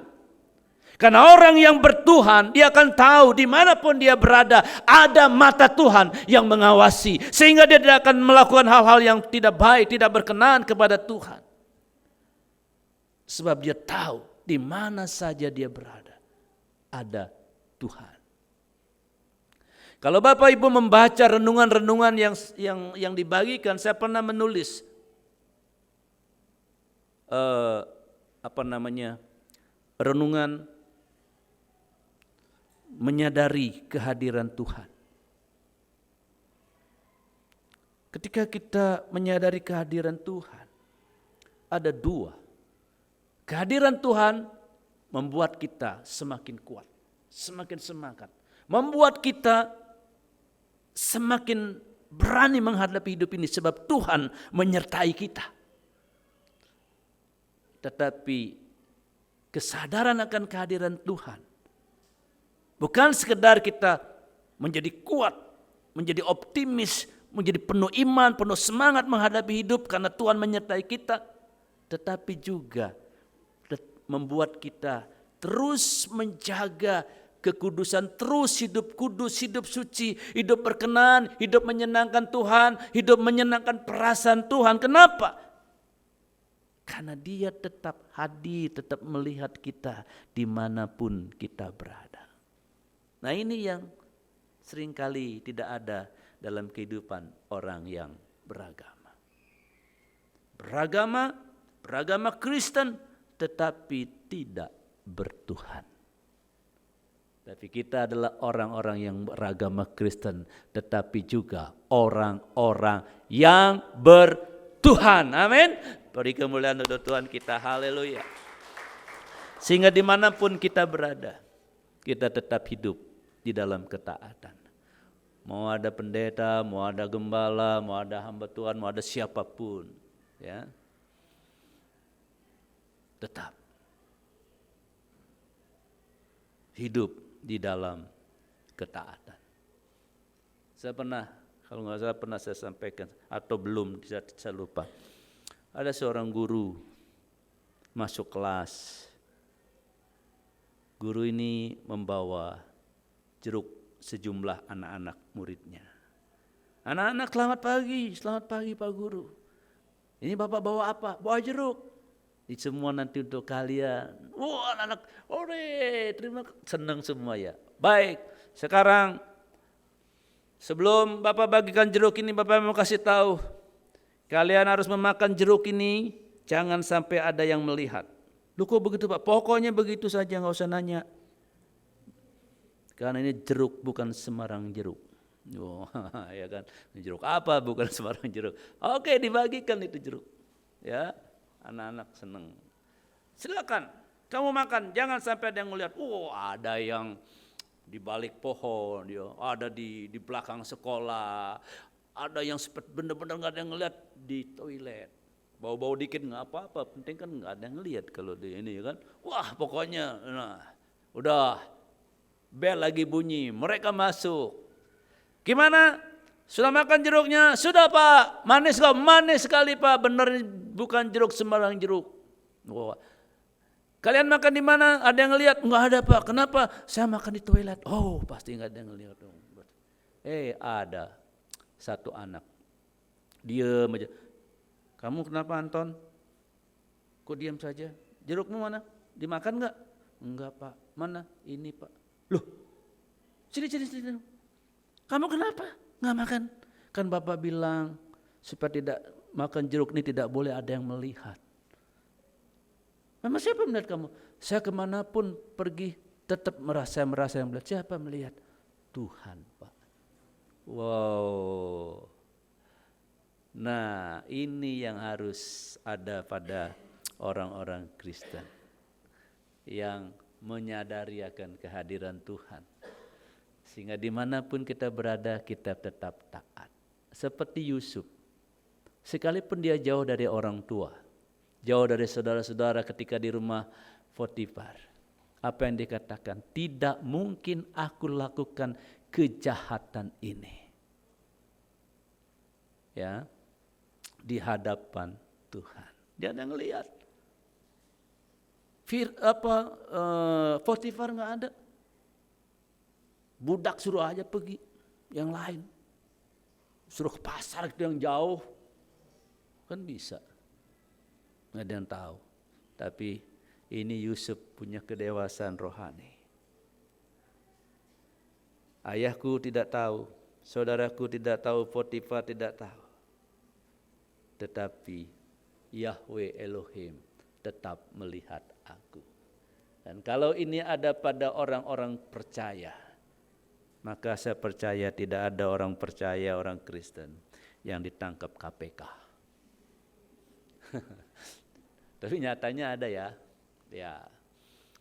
Karena orang yang bertuhan, dia akan tahu dimanapun dia berada, ada mata Tuhan yang mengawasi. Sehingga dia tidak akan melakukan hal-hal yang tidak baik, tidak berkenan kepada Tuhan. Sebab dia tahu di mana saja dia berada, ada Tuhan. Kalau Bapak Ibu membaca renungan-renungan yang dibagikan, saya pernah menulis renungan menyadari kehadiran Tuhan. Ketika kita menyadari kehadiran Tuhan, ada 2. Kehadiran Tuhan membuat kita semakin kuat, semakin semangat, membuat kita semakin berani menghadapi hidup ini sebab Tuhan menyertai kita. Tetapi kesadaran akan kehadiran Tuhan bukan sekedar kita menjadi kuat, menjadi optimis, menjadi penuh iman, penuh semangat menghadapi hidup karena Tuhan menyertai kita, tetapi juga membuat kita terus menjaga kekudusan, terus hidup kudus, hidup suci, hidup berkenan, hidup menyenangkan Tuhan, hidup menyenangkan perasaan Tuhan. Kenapa? Karena Dia tetap hadir, tetap melihat kita dimanapun kita berada. Nah ini yang seringkali tidak ada dalam kehidupan orang yang beragama. Beragama Kristen tetapi tidak bertuhan. Tapi kita adalah orang-orang yang beragama Kristen, tetapi juga orang-orang yang bertuhan. Amin. Beri kemuliaan untuk Tuhan kita. Haleluya. Sehingga dimanapun kita berada, kita tetap hidup di dalam ketaatan. Mau ada pendeta, mau ada gembala, mau ada hamba Tuhan, mau ada siapapun, ya, tetap hidup di dalam ketaatan. Saya pernah Kalau nggak salah pernah saya sampaikan atau belum, saya lupa. Ada seorang guru masuk kelas. Guru ini membawa jeruk sejumlah anak-anak muridnya. Anak-anak, selamat pagi Pak Guru. Ini Bapak bawa apa? Bawa jeruk. Ini semua nanti untuk kalian. Wah, anak-anak, ore, senang semua ya. Baik, sekarang sebelum Bapak bagikan jeruk ini, Bapak mau kasih tahu, kalian harus memakan jeruk ini, jangan sampai ada yang melihat. Loh kok begitu Pak? Pokoknya begitu saja, nggak usah nanya. Karena ini jeruk bukan sembarang jeruk. Oh, ya kan, jeruk apa bukan sembarang jeruk. Oke, dibagikan itu jeruk. Ya, anak-anak senang. Silakan, kamu makan, jangan sampai ada yang melihat. Oh, ada yang di balik pohon, ya, ada di belakang sekolah, ada yang benar-benar nggak ada yang ngeliat di toilet. Bau-bau dikit nggak apa-apa, penting kan nggak ada yang ngeliat kalau di ini ya kan. Wah, pokoknya, nah, udah bel lagi bunyi, mereka masuk. Gimana? Sudah makan jeruknya? Sudah Pak. Manis kok? Manis sekali Pak. Benar bukan jeruk sembarang jeruk. Wah. Kalian makan di mana? Ada yang lihat? Enggak ada Pak. Kenapa? Saya makan di toilet. Oh, pasti enggak ada yang lihat dong. Ada satu anak. Diam aja. Kamu kenapa Anton? Kok diam saja? Jerukmu mana? Dimakan enggak? Enggak Pak. Mana? Ini Pak. Loh. Sini. Kamu kenapa nggak makan? Kan Bapak bilang supaya tidak makan jeruk ini tidak boleh ada yang melihat. Memang siapa melihat kamu? Saya kemanapun pergi tetap merasa yang melihat. Siapa melihat? Tuhan Pak. Wow. Nah ini yang harus ada pada orang-orang Kristen yang menyadari akan kehadiran Tuhan. Sehingga dimanapun kita berada, kita tetap taat. Seperti Yusuf, sekalipun dia jauh dari orang tua, jauh dari saudara-saudara ketika di rumah Potifar. Apa yang dikatakan? Tidak mungkin aku lakukan kejahatan ini. Ya, di hadapan Tuhan. Dia ada ngelihat. Potifar nggak ada. Budak suruh aja pergi yang lain. Suruh ke pasar itu yang jauh. Kan bisa. Nggak ada yang tahu. Tapi ini Yusuf punya kedewasaan rohani. Ayahku tidak tahu. Saudaraku tidak tahu. Potifar tidak tahu. Tetapi Yahweh Elohim tetap melihat aku. Dan kalau ini ada pada orang-orang percaya, maka saya percaya tidak ada orang percaya, orang Kristen yang ditangkap KPK. Tapi nyatanya ada ya.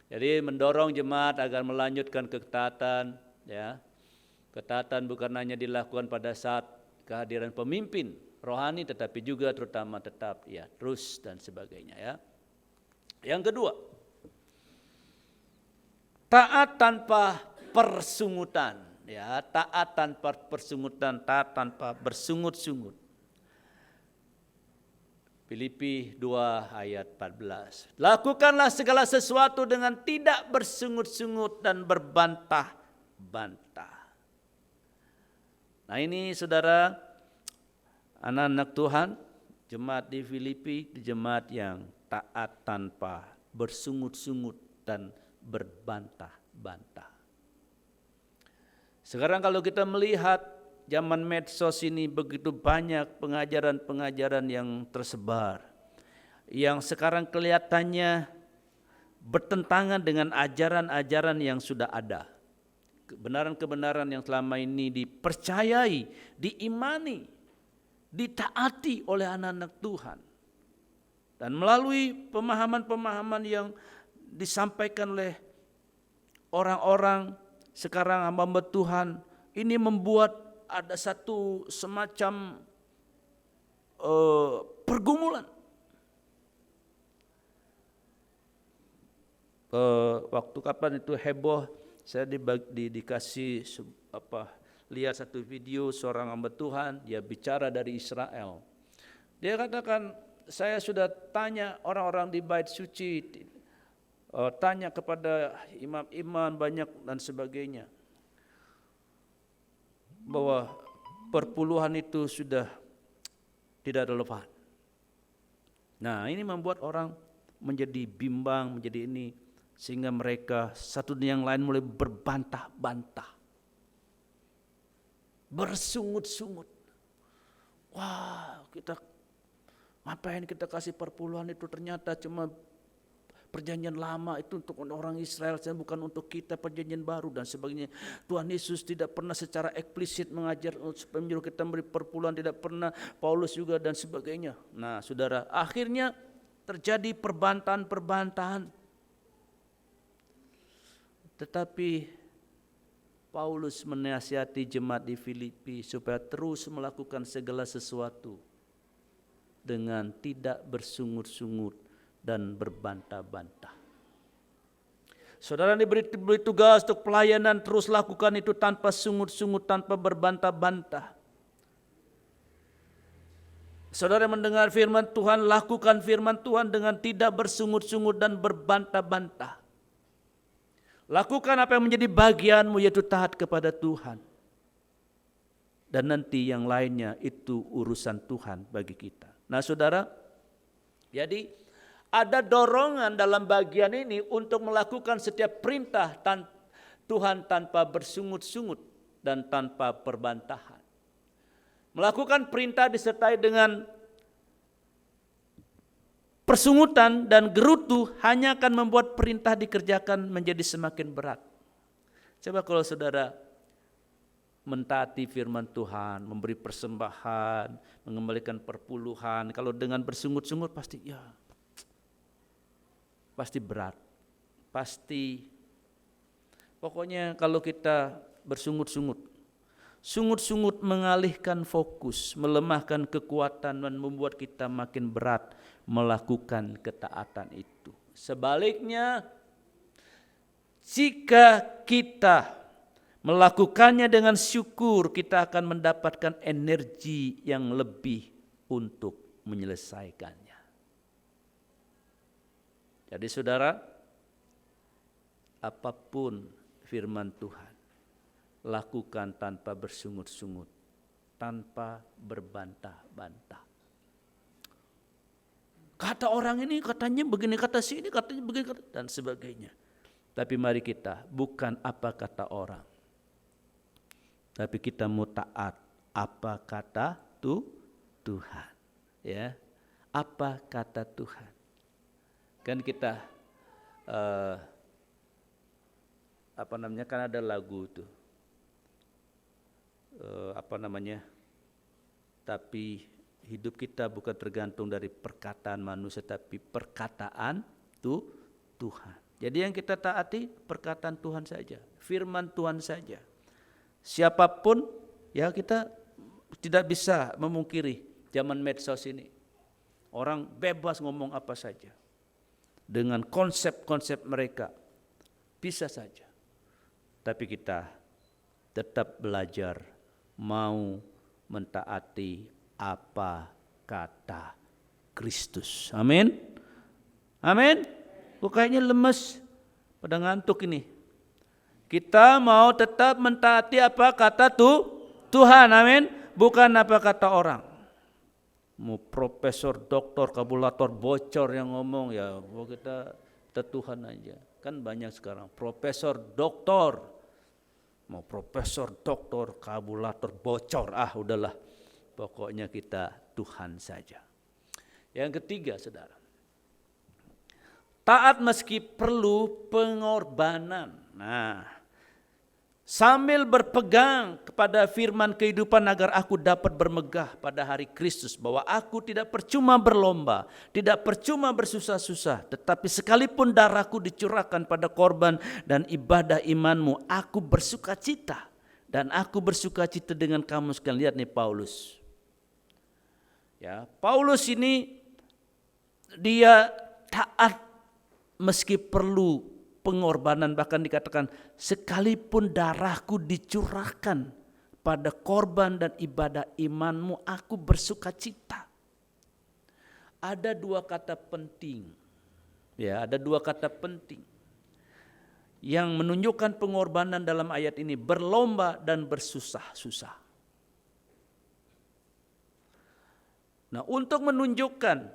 Jadi mendorong jemaat agar melanjutkan ketaatan. Ya. Ketaatan bukan hanya dilakukan pada saat kehadiran pemimpin rohani, tetapi juga terutama tetap ya terus dan sebagainya ya. Yang kedua, taat tanpa persungutan. Ya, taat tanpa persungutan, taat tanpa bersungut-sungut. Filipi 2 ayat 14. Lakukanlah segala sesuatu dengan tidak bersungut-sungut dan berbantah-bantah. Nah ini saudara, anak-anak Tuhan, jemaat di Filipi, jemaat yang taat tanpa bersungut-sungut dan berbantah-bantah. Sekarang kalau kita melihat zaman medsos ini begitu banyak pengajaran-pengajaran yang tersebar, yang sekarang kelihatannya bertentangan dengan ajaran-ajaran yang sudah ada. Kebenaran-kebenaran yang selama ini dipercayai, diimani, ditaati oleh anak-anak Tuhan. Dan melalui pemahaman-pemahaman yang disampaikan oleh orang-orang sekarang hamba Tuhan, ini membuat ada satu semacam pergumulan. Waktu kapan itu heboh, saya dikasih lihat satu video seorang hamba Tuhan, dia bicara dari Israel. Dia katakan, saya sudah tanya orang-orang di bait suci, tanya kepada imam-imam banyak dan sebagainya, bahwa perpuluhan itu sudah tidak relevan. Nah, ini membuat orang menjadi bimbang, menjadi ini, sehingga mereka satu dengan yang lain mulai berbantah-bantah, bersungut-sungut. Wah, ngapain kita kasih perpuluhan itu, ternyata cuma perjanjian lama itu untuk orang Israel, bukan untuk kita perjanjian baru dan sebagainya. Tuhan Yesus tidak pernah secara eksplisit mengajar supaya menyuruh kita memberi perpuluhan, tidak pernah, Paulus juga dan sebagainya. Nah, saudara, akhirnya terjadi perbantahan. Tetapi Paulus menasihati jemaat di Filipi supaya terus melakukan segala sesuatu dengan tidak bersungut-sungut dan berbantah-bantah. Saudara diberi tugas untuk pelayanan, terus lakukan itu tanpa sungut-sungut, tanpa berbantah-bantah. Saudara mendengar firman Tuhan, lakukan firman Tuhan dengan tidak bersungut-sungut dan berbantah-bantah. Lakukan apa yang menjadi bagianmu, yaitu taat kepada Tuhan. Dan nanti yang lainnya itu urusan Tuhan bagi kita. Nah saudara, jadi ada dorongan dalam bagian ini untuk melakukan setiap perintah Tuhan tanpa bersungut-sungut dan tanpa perbantahan. Melakukan perintah disertai dengan persungutan dan gerutu hanya akan membuat perintah dikerjakan menjadi semakin berat. Coba kalau saudara mentaati firman Tuhan, memberi persembahan, mengembalikan perpuluhan, kalau dengan bersungut-sungut pasti berat. Pokoknya kalau kita sungut-sungut mengalihkan fokus, melemahkan kekuatan dan membuat kita makin berat melakukan ketaatan itu. Sebaliknya, jika kita melakukannya dengan syukur, kita akan mendapatkan energi yang lebih untuk menyelesaikannya. Jadi saudara, apapun firman Tuhan, lakukan tanpa bersungut-sungut, tanpa berbantah-bantah. Kata orang ini katanya begini, kata sini katanya begini, dan sebagainya. Tapi mari kita, bukan apa kata orang, tapi kita mau taat apa kata Tuhan. Ya, apa kata Tuhan. Kan kita kan ada lagu tuh. Tapi hidup kita bukan tergantung dari perkataan manusia, tapi perkataan Tuhan. Jadi yang kita taati perkataan Tuhan saja, firman Tuhan saja. Siapapun, ya kita tidak bisa memungkiri zaman medsos ini. Orang bebas ngomong apa saja. Dengan konsep-konsep mereka, bisa saja. Tapi kita tetap belajar mau mentaati apa kata Kristus. Amin. Amin. Kok kayaknya lemes, pada ngantuk ini. Kita mau tetap mentaati apa kata Tuhan. Amin. Bukan apa kata orang. Mau profesor, doktor, kabulator, bocor yang ngomong, ya kita Tuhan aja. Kan banyak sekarang profesor, doktor, mau profesor, doktor, kabulator, bocor, udahlah. Pokoknya kita Tuhan saja. Yang ketiga, saudara, taat meski perlu pengorbanan. Nah, sambil berpegang kepada firman kehidupan agar aku dapat bermegah pada hari Kristus, bahwa aku tidak percuma berlomba, tidak percuma bersusah-susah, tetapi sekalipun darahku dicurahkan pada korban dan ibadah imanmu, aku bersukacita. Dan aku bersukacita dengan kamu sekalian. Lihat nih Paulus. Ya, Paulus ini dia taat meski perlu pengorbanan, bahkan dikatakan sekalipun darahku dicurahkan pada korban dan ibadah imanmu aku bersuka cita. Ada dua kata penting. Ya, ada dua kata penting yang menunjukkan pengorbanan dalam ayat ini, berlomba dan bersusah-susah. Nah, untuk menunjukkan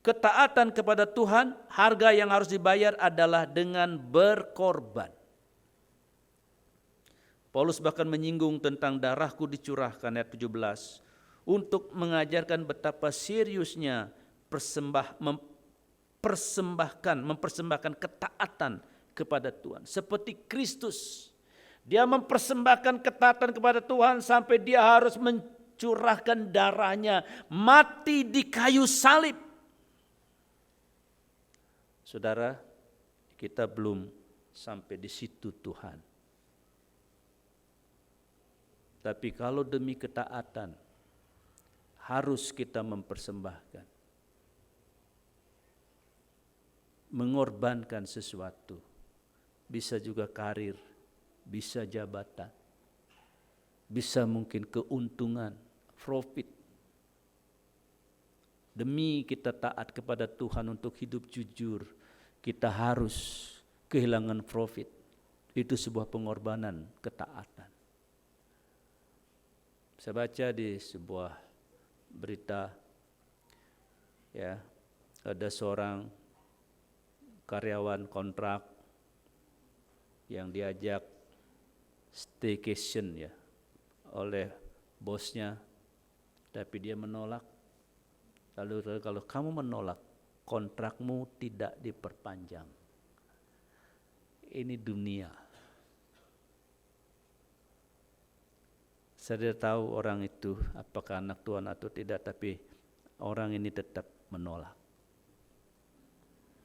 ketaatan kepada Tuhan, harga yang harus dibayar adalah dengan berkorban. Paulus bahkan menyinggung tentang darahku dicurahkan ayat 17 untuk mengajarkan betapa seriusnya mempersembahkan ketaatan kepada Tuhan. Seperti Kristus, dia mempersembahkan ketaatan kepada Tuhan sampai dia harus mencurahkan darahnya, mati di kayu salib. Saudara, kita belum sampai di situ Tuhan. Tapi kalau demi ketaatan, harus kita mempersembahkan. Mengorbankan sesuatu. Bisa juga karir, bisa jabatan, bisa mungkin keuntungan, profit. Demi kita taat kepada Tuhan untuk hidup jujur, kita harus kehilangan profit. Itu sebuah pengorbanan ketaatan. Saya baca di sebuah berita, ya, ada seorang karyawan kontrak yang diajak staycation ya oleh bosnya, tapi dia menolak. Lalu kalau kamu menolak, kontrakmu tidak diperpanjang. Ini dunia. Saya tidak tahu orang itu apakah anak Tuhan atau tidak, tapi orang ini tetap menolak.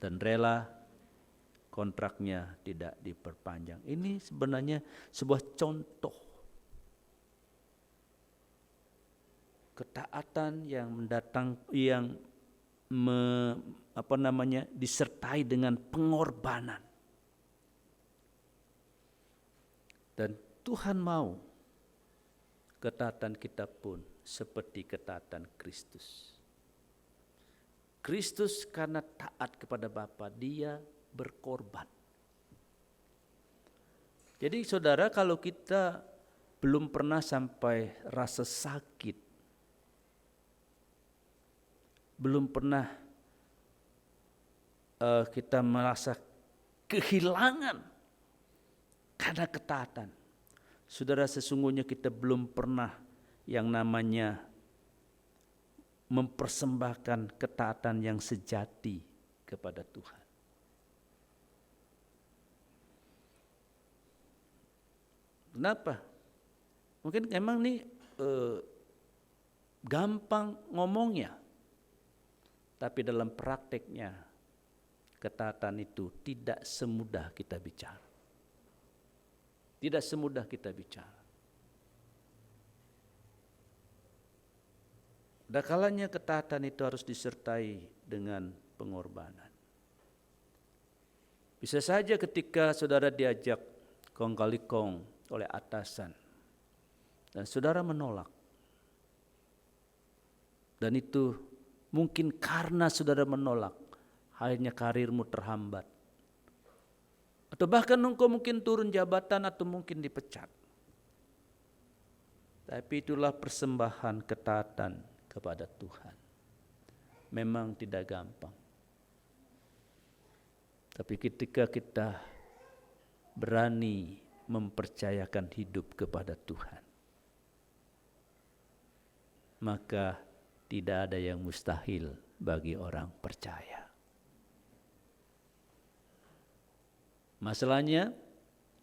Dan rela kontraknya tidak diperpanjang. Ini sebenarnya sebuah contoh ketaatan yang disertai dengan pengorbanan. Dan Tuhan mau ketaatan kita pun seperti ketaatan Kristus. Kristus karena taat kepada Bapa, dia berkorban. Jadi saudara, kalau kita belum pernah sampai rasa sakit, belum pernah kita merasa kehilangan karena ketaatan, saudara, sesungguhnya kita belum pernah yang namanya mempersembahkan ketaatan yang sejati kepada Tuhan. Kenapa? Mungkin emang nih gampang ngomongnya, tapi dalam prakteknya ketaatan itu tidak semudah kita bicara. Tidak semudah kita bicara. Ada kalanya ketaatan itu harus disertai dengan pengorbanan. Bisa saja ketika saudara diajak kong kali kong oleh atasan dan saudara menolak. Dan itu mungkin karena saudara menolak, akhirnya karirmu terhambat. Atau bahkan engkau mungkin turun jabatan atau mungkin dipecat. Tapi itulah persembahan ketaatan kepada Tuhan. Memang tidak gampang. Tapi ketika kita berani mempercayakan hidup kepada Tuhan, maka tidak ada yang mustahil bagi orang percaya. Masalahnya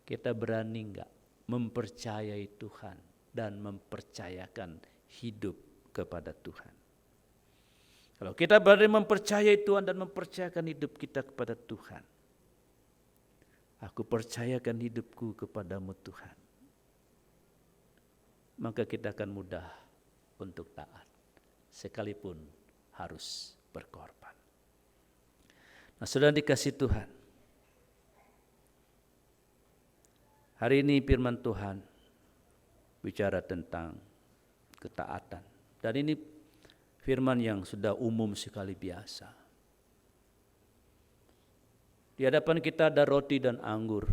kita berani enggak mempercayai Tuhan dan mempercayakan hidup kepada Tuhan. Kalau kita berani mempercayai Tuhan dan mempercayakan hidup kita kepada Tuhan, aku percayakan hidupku kepadamu Tuhan, maka kita akan mudah untuk taat, sekalipun harus berkorban. Nah, saudara dikasih Tuhan, hari ini firman Tuhan bicara tentang ketaatan. Dan ini firman yang sudah umum sekali biasa. Di hadapan kita ada roti dan anggur.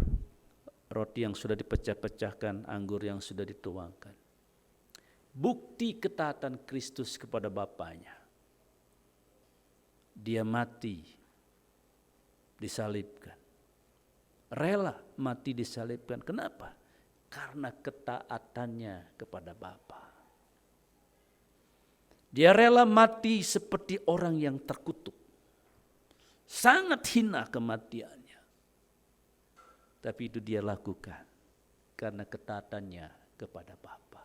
Roti yang sudah dipecah-pecahkan, anggur yang sudah dituangkan. Bukti ketaatan Kristus kepada Bapanya. Dia mati, disalibkan. Rela mati disalibkan. Kenapa? Karena ketaatannya kepada Bapa. Dia rela mati seperti orang yang terkutuk. Sangat hina kematiannya. Tapi itu dia lakukan karena ketaatannya kepada Bapa.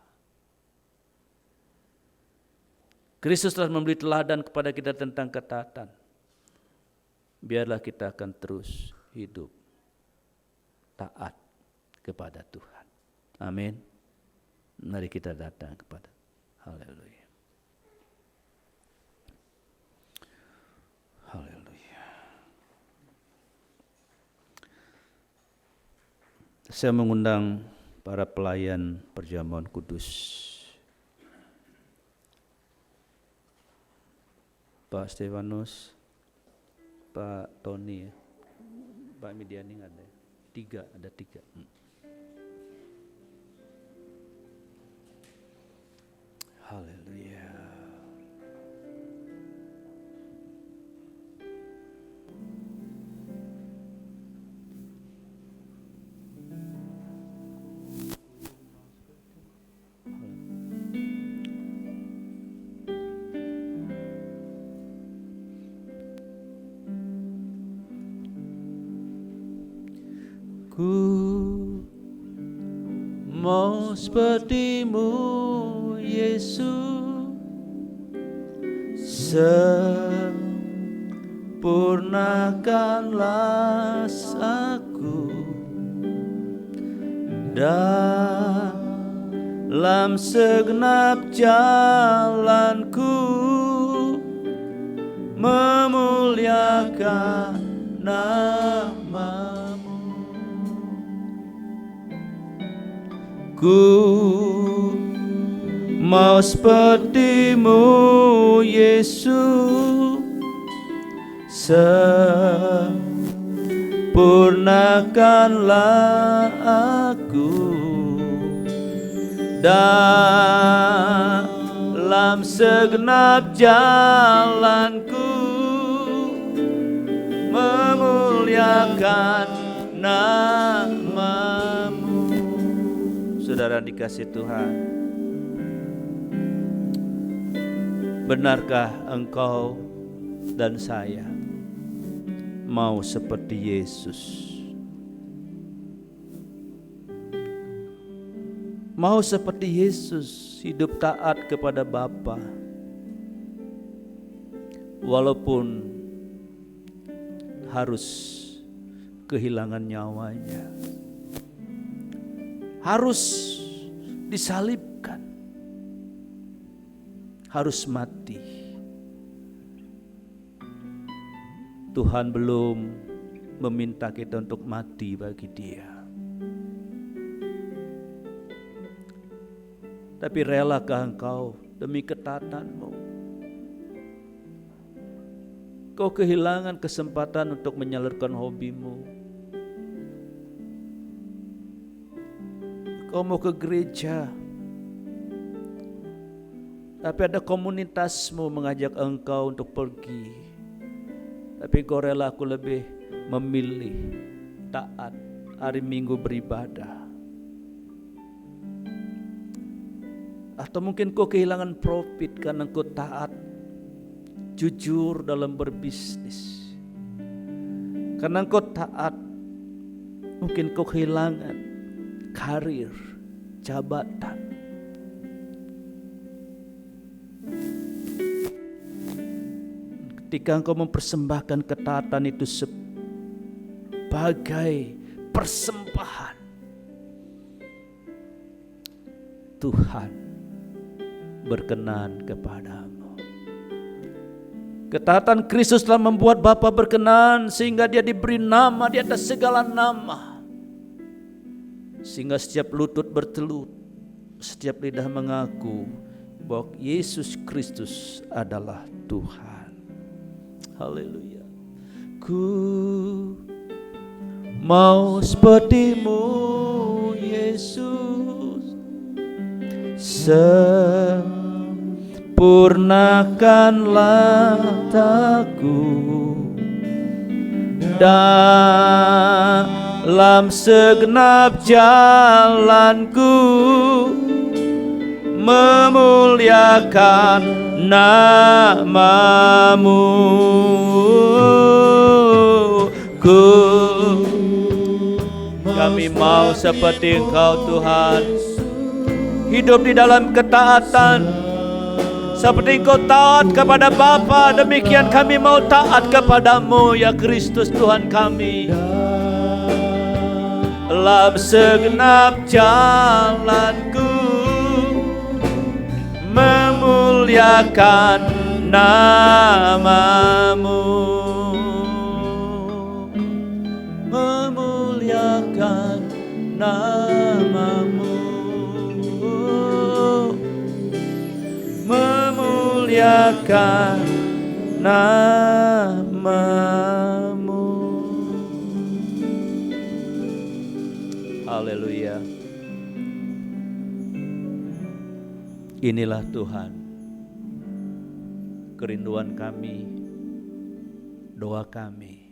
Kristus telah memberi teladan kepada kita tentang ketaatan. Biarlah kita akan terus hidup taat kepada Tuhan. Amin. Mari kita datang kepada haleluya. Haleluya. Saya mengundang para pelayan perjamuan kudus. Pak Stefanus, Pak Tony, Pak Midiani ada. Ada tiga. Haleluya. Ku mau seperti-Mu, Yesus, sempurnakanlah aku dalam segenap jalanku, memuliakan nama. Ku mau seperti-Mu, Yesus, sempurnakanlah aku dalam segenap jalanku, memuliakan nama-Mu. Saudara dikasih Tuhan, benarkah engkau dan saya mau seperti Yesus? Mau seperti Yesus, hidup taat kepada Bapa, walaupun harus kehilangan nyawanya, harus disalibkan, harus mati. Tuhan belum meminta kita untuk mati bagi Dia. Tapi relakah engkau demi ketaatanmu? Kau kehilangan kesempatan untuk menyalurkan hobimu. Kau mau ke gereja, tapi ada komunitasmu mengajak engkau untuk pergi. Tapi kau rela, aku lebih memilih taat hari Minggu beribadah. Atau mungkin kau kehilangan profit karena kau taat, jujur dalam berbisnis. Karena kau taat, mungkin kau kehilangan karir, jabatan. Ketika engkau mempersembahkan ketaatan itu sebagai persembahan, Tuhan berkenan kepadamu. Ketaatan Kristus telah membuat Bapa berkenan sehingga Dia diberi nama di atas segala nama. Sehingga setiap lutut bertelut, setiap lidah mengaku bahwa Yesus Kristus adalah Tuhan. Haleluya. Ku mau seperti-Mu Yesus, sempurnakanlah takku dalam segenap jalanku, memuliakan nama-Mu. Kami mau seperti Engkau Tuhan, hidup di dalam ketaatan. Seperti Engkau taat kepada Bapa, demikian kami mau taat kepadamu ya Kristus Tuhan kami. Dalam segenap jalanku, memuliakan nama-Mu, memuliakan nama-Mu, memuliakan nama-Mu. Haleluya. Inilah Tuhan, kerinduan kami, doa kami.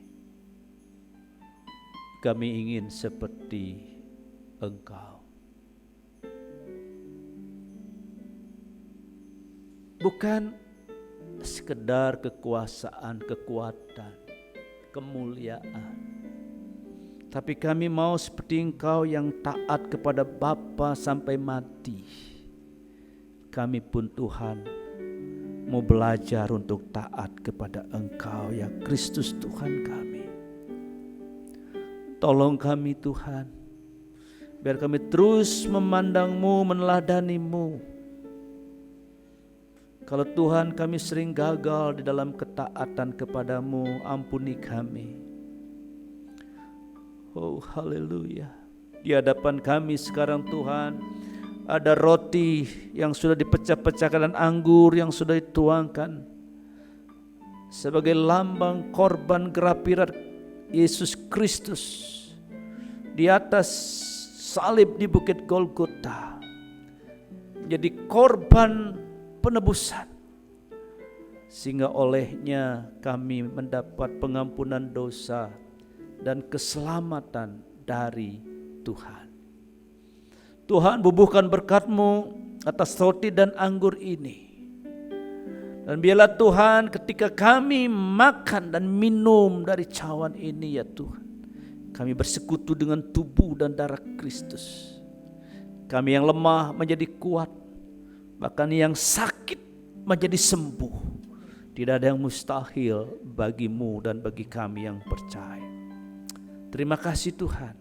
Kami ingin seperti Engkau. Bukan sekedar kekuasaan, kekuatan, kemuliaan, tapi kami mau seperti Engkau yang taat kepada Bapa sampai mati. Kami pun Tuhan mau belajar untuk taat kepada Engkau ya Kristus Tuhan kami. Tolong kami Tuhan, biar kami terus memandang-Mu, meneladani-Mu. Kalau Tuhan kami sering gagal di dalam ketaatan kepada-Mu, ampuni kami. Oh haleluya. Di hadapan kami sekarang Tuhan, ada roti yang sudah dipecah-pecahkan dan anggur yang sudah dituangkan sebagai lambang korban gerapirat Yesus Kristus di atas salib di Bukit Golgota, menjadi korban penebusan, sehingga olehnya kami mendapat pengampunan dosa dan keselamatan dari Tuhan. Tuhan, bubuhkan berkat-Mu atas roti dan anggur ini. Dan biarlah Tuhan, ketika kami makan dan minum dari cawan ini ya Tuhan, kami bersekutu dengan tubuh dan darah Kristus. Kami yang lemah menjadi kuat, bahkan yang sakit menjadi sembuh. Tidak ada yang mustahil bagi-Mu dan bagi kami yang percaya. Terima kasih Tuhan,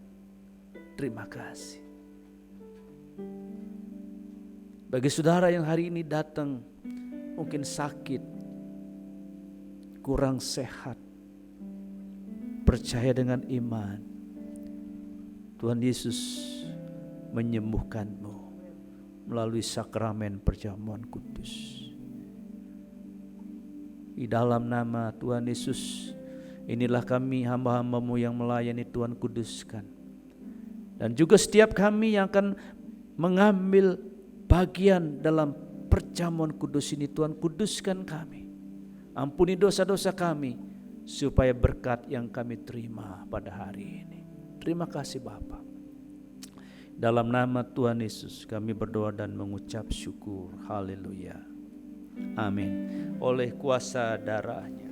terima kasih. Bagi saudara yang hari ini datang mungkin sakit, kurang sehat, percaya dengan iman, Tuhan Yesus menyembuhkan-Mu melalui sakramen perjamuan kudus. Di dalam nama Tuhan Yesus, inilah kami hamba-hamba-Mu yang melayani, Tuhan kuduskan. Dan juga setiap kami yang akan mengambil bagian dalam perjamuan kudus ini, Tuhan kuduskan kami. Ampuni dosa-dosa kami, supaya berkat yang kami terima pada hari ini. Terima kasih Bapa. Dalam nama Tuhan Yesus kami berdoa dan mengucap syukur. Haleluya. Amin. Oleh kuasa darahnya.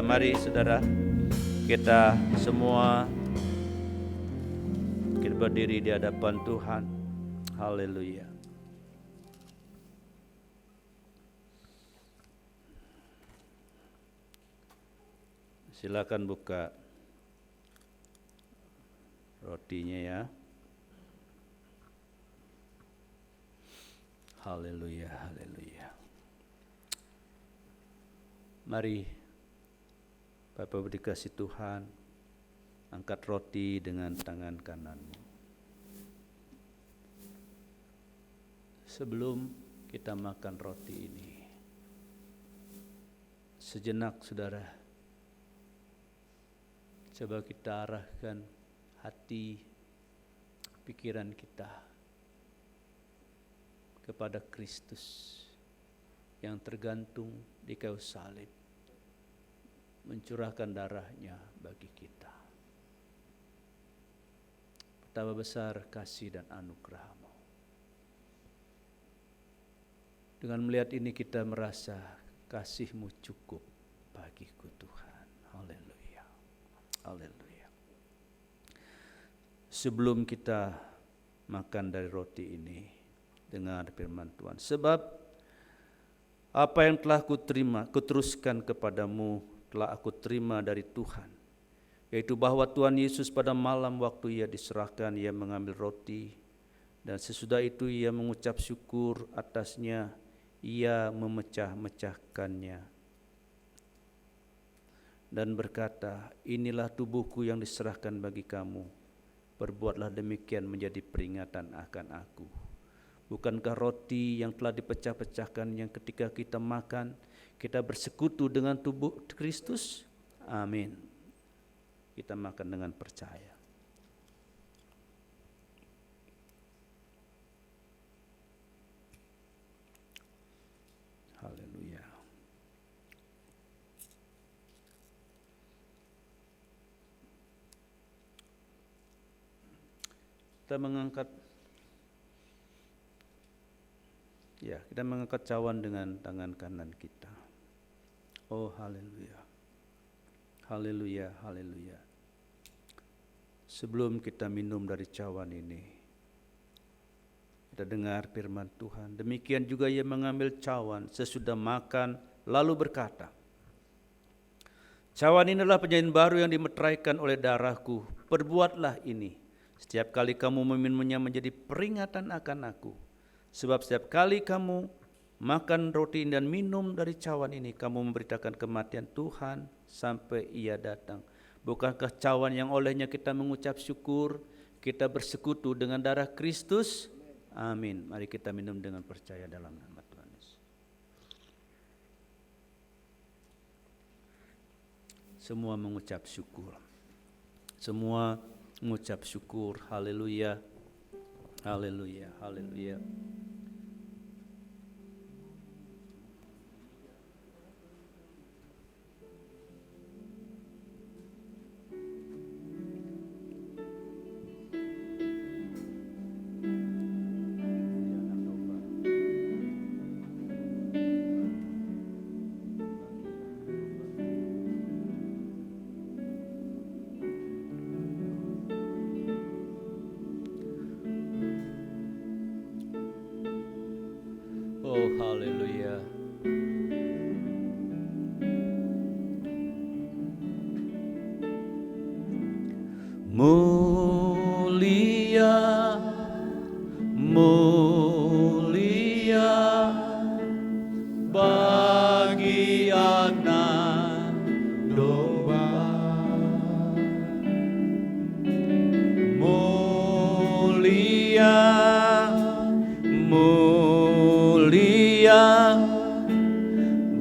Mari saudara, kita semua kita berdiri di hadapan Tuhan. Haleluya. Silakan buka rotinya ya. Haleluya, haleluya. Mari Bapak dikasih Tuhan, angkat roti dengan tangan kananmu. Sebelum kita makan roti ini, sejenak saudara, coba kita arahkan hati, pikiran kita kepada Kristus yang tergantung di kayu salib, mencurahkan darahnya bagi kita. Betapa besar kasih dan anugerah-Mu. Dengan melihat ini kita merasa kasih-Mu cukup bagiku Tuhan. Haleluya. Haleluya. Sebelum kita makan dari roti ini, dengar firman Tuhan. Sebab apa yang telah kuteruskan kepadamu telah aku terima dari Tuhan, yaitu bahwa Tuhan Yesus pada malam waktu Ia diserahkan, Ia mengambil roti, dan sesudah itu Ia mengucap syukur atasnya, Ia memecah-mecahkannya dan berkata, inilah tubuhku yang diserahkan bagi kamu, perbuatlah demikian menjadi peringatan akan aku. Bukankah roti yang telah dipecah-pecahkan yang ketika kita makan, kita bersekutu dengan tubuh Kristus? Amin. Kita makan dengan percaya. Haleluya. Kita mengangkat cawan dengan tangan kanan kita. Oh haleluya. Haleluya, haleluya. Sebelum kita minum dari cawan ini, kita dengar firman Tuhan. Demikian juga Ia mengambil cawan sesudah makan, lalu berkata, cawan inilah perjanjian baru yang dimeteraikan oleh darahku. Perbuatlah ini setiap kali kamu meminumnya menjadi peringatan akan aku. Sebab setiap kali kamu makan roti dan minum dari cawan ini, kamu memberitakan kematian Tuhan sampai Ia datang. Bukankah cawan yang olehnya kita mengucap syukur, kita bersekutu dengan darah Kristus? Amin. Mari kita minum dengan percaya dalam nama Tuhan Yesus. Semua mengucap syukur. Semua mengucap syukur. Haleluya. Haleluya. Haleluya. Oh haleluya. Mulia, mulia bagi anak domba. Mulia, mulia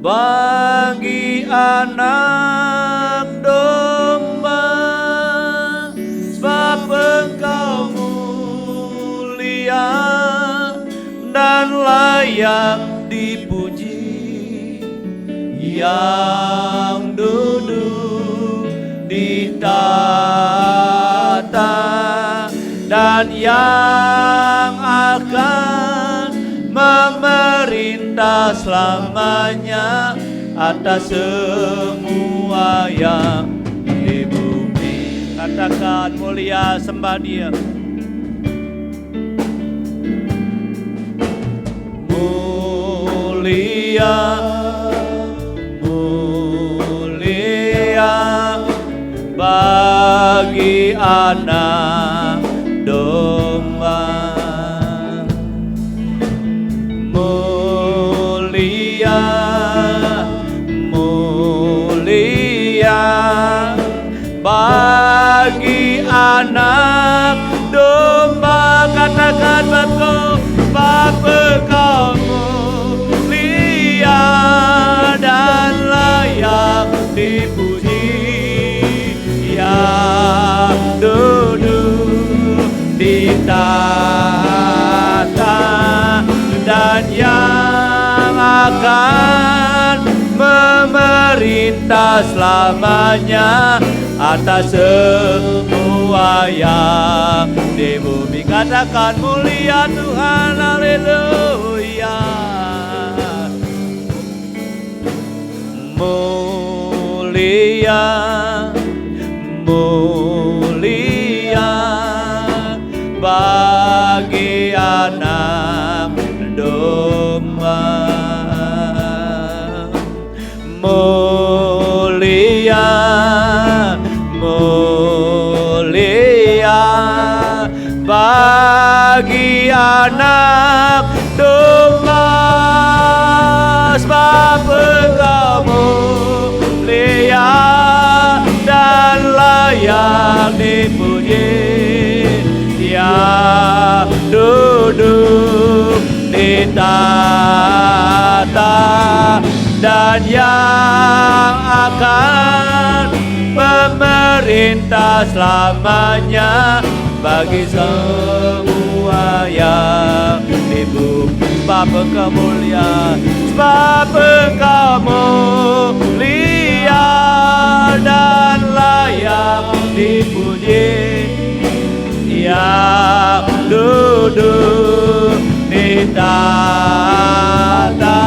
bagi anak domba, sebab Engkau mulia dan layak dipuji, yang duduk di tahta dan yang akan memerintah selamanya. atas semua yang di bumi. Katakan mulia sembah Dia. Mulia, mulia bagi anak domba. Mulia, mulia bagi anak domba. Katakan Bapa kau mulia dan layak dipuji, yang duduk di tahta dan yang akan memerintah selamanya atas semua yang di bumi. Katakan mulia Tuhan, haleluya. Mulia, mulia bagi anak domba. Mulia, mulia bagi anak domba. Sebab Engkau mulia dan layak dipuji, yang duduk di tahta dan yang akan memerintah selamanya bagi semua yang di bumi. Sebab Engkau mulia, sebab Engkau mulia dan layak dipuji, yang duduk di tahta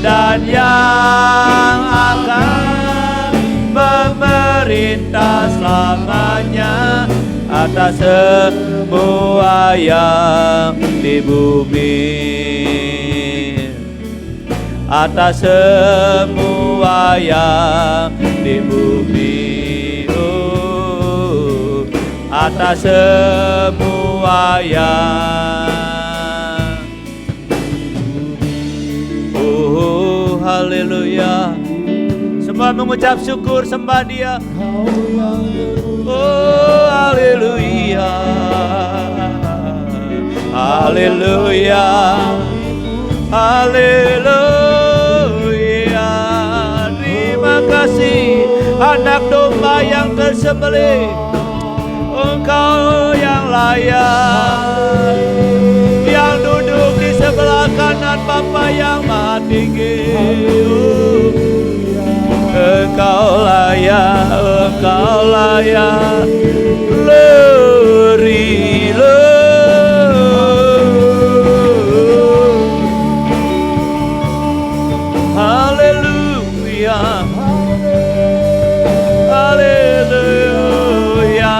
dan yang akan memerintah selamanya atas semua yang di bumi, atas semua yang di bumi, atas semua yang, haleluya. Semua mengucap syukur, sembah Dia. Oh, haleluya, haleluya, haleluya. Terima kasih anak domba yang tersembelih. Engkau yang layak, yang duduk di sebelah kanan Bapa yang Maha Tinggi. Engkau layak, Engkau layak, haleluya, haleluya.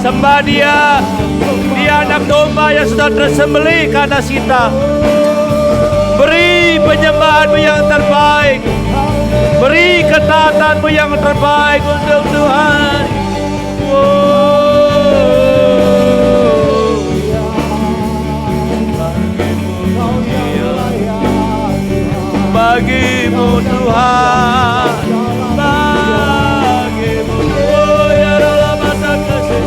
Sembah Dia, Dia anak domba yang sudah tersembelih karena kita. Beri penyembahanmu yang terbaik, beri ketaatanmu yang terbaik untuk Tuhan. Bagimu Tuhan, bagimu, ya dalam masa kasih.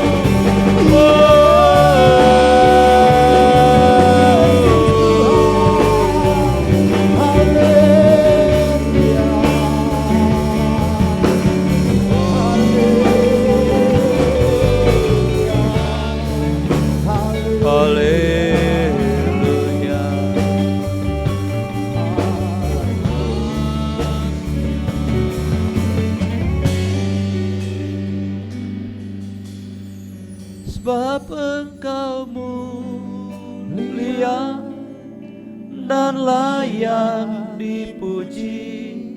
Sebab Engkau mulia dan layak dipuji,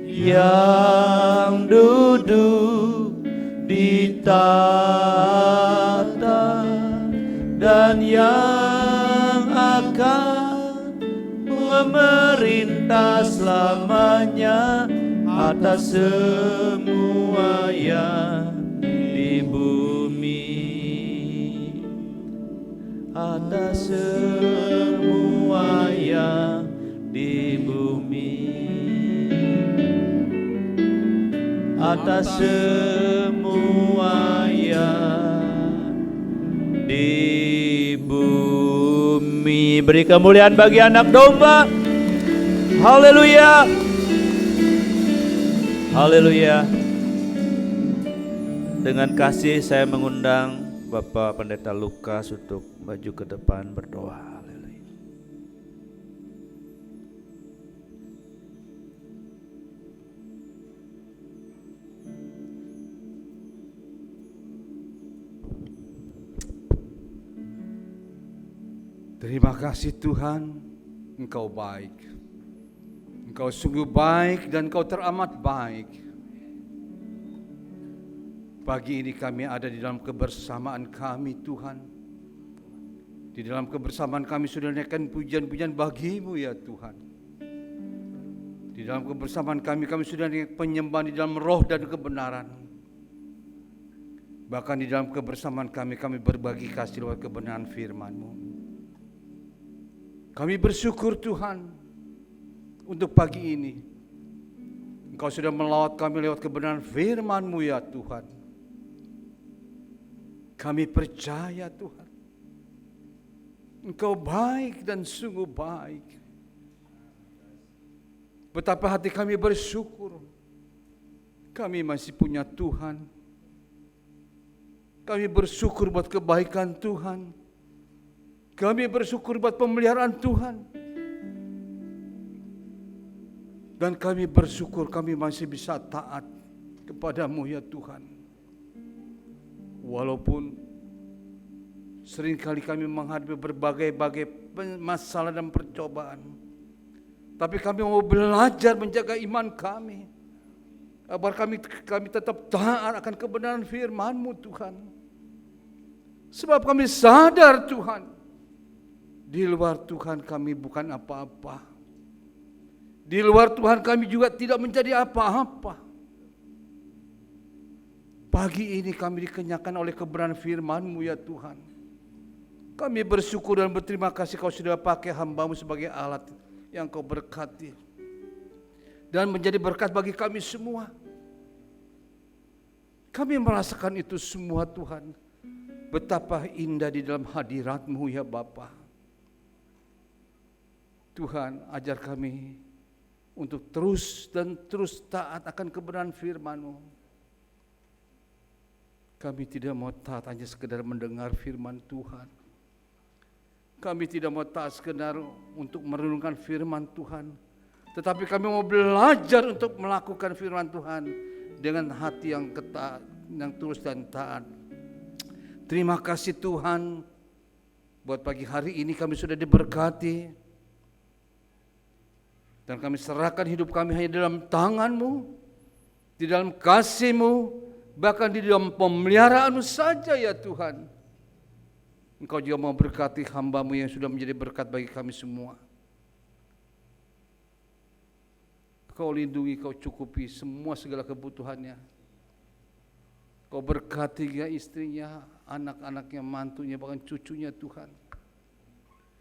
yang duduk di tahta dan yang akan memerintah selamanya atas semua yang di bumi, atas semua yang di bumi, atas semua yang di bumi. Beri kemuliaan bagi anak domba. Haleluya. Haleluya. Dengan kasih saya mengundang Bapak Pendeta Lukas untuk maju ke depan berdoa. Haleluya. Terima kasih Tuhan, Engkau baik. Engkau sungguh baik dan Engkau teramat baik. Pagi ini kami ada di dalam kebersamaan kami Tuhan. Di dalam kebersamaan kami sudah naikkan pujian-pujian bagi-Mu ya Tuhan. Di dalam kebersamaan kami sudah naikkan penyembahan di dalam roh dan kebenaran. Bahkan di dalam kebersamaan kami berbagi kasih lewat kebenaran firman-Mu. Kami bersyukur Tuhan untuk pagi ini. Engkau sudah melawat kami lewat kebenaran firman-Mu ya Tuhan. Kami percaya Tuhan, Engkau baik dan sungguh baik. Betapa hati kami bersyukur, kami masih punya Tuhan. Kami bersyukur buat kebaikan Tuhan. Kami bersyukur buat pemeliharaan Tuhan. Dan kami bersyukur kami masih bisa taat kepada-Mu ya Tuhan. Walaupun seringkali kami menghadapi berbagai-bagai masalah dan percobaan, tapi kami mau belajar menjaga iman kami, agar kami tetap taat akan kebenaran firman-Mu Tuhan. Sebab kami sadar Tuhan, di luar Tuhan kami bukan apa-apa. Di luar Tuhan kami juga tidak menjadi apa-apa. Pagi ini kami dikenyangkan oleh kebenaran firman-Mu ya Tuhan. Kami bersyukur dan berterima kasih Kau sudah pakai hamba-Mu sebagai alat yang Kau berkati. Dan menjadi berkat bagi kami semua. Kami merasakan itu semua Tuhan. Betapa indah di dalam hadirat-Mu ya Bapa. Tuhan, ajar kami untuk terus dan terus taat akan kebenaran firman-Mu. Kami tidak mau taat hanya sekedar mendengar firman Tuhan. Kami tidak mau taat sekedar untuk merenungkan firman Tuhan. Tetapi kami mau belajar untuk melakukan firman Tuhan dengan hati yang ketat, yang tulus dan taat. Terima kasih Tuhan, buat pagi hari ini kami sudah diberkati. Dan kami serahkan hidup kami hanya dalam tangan-Mu, di dalam kasih-Mu, bahkan di dalam pemeliharaan-Mu saja ya Tuhan. Engkau juga mau berkati hamba-Mu yang sudah menjadi berkat bagi kami semua. Kau lindungi, Kau cukupi semua segala kebutuhannya. Kau berkati ya istrinya, anak-anaknya, mantunya, bahkan cucunya Tuhan.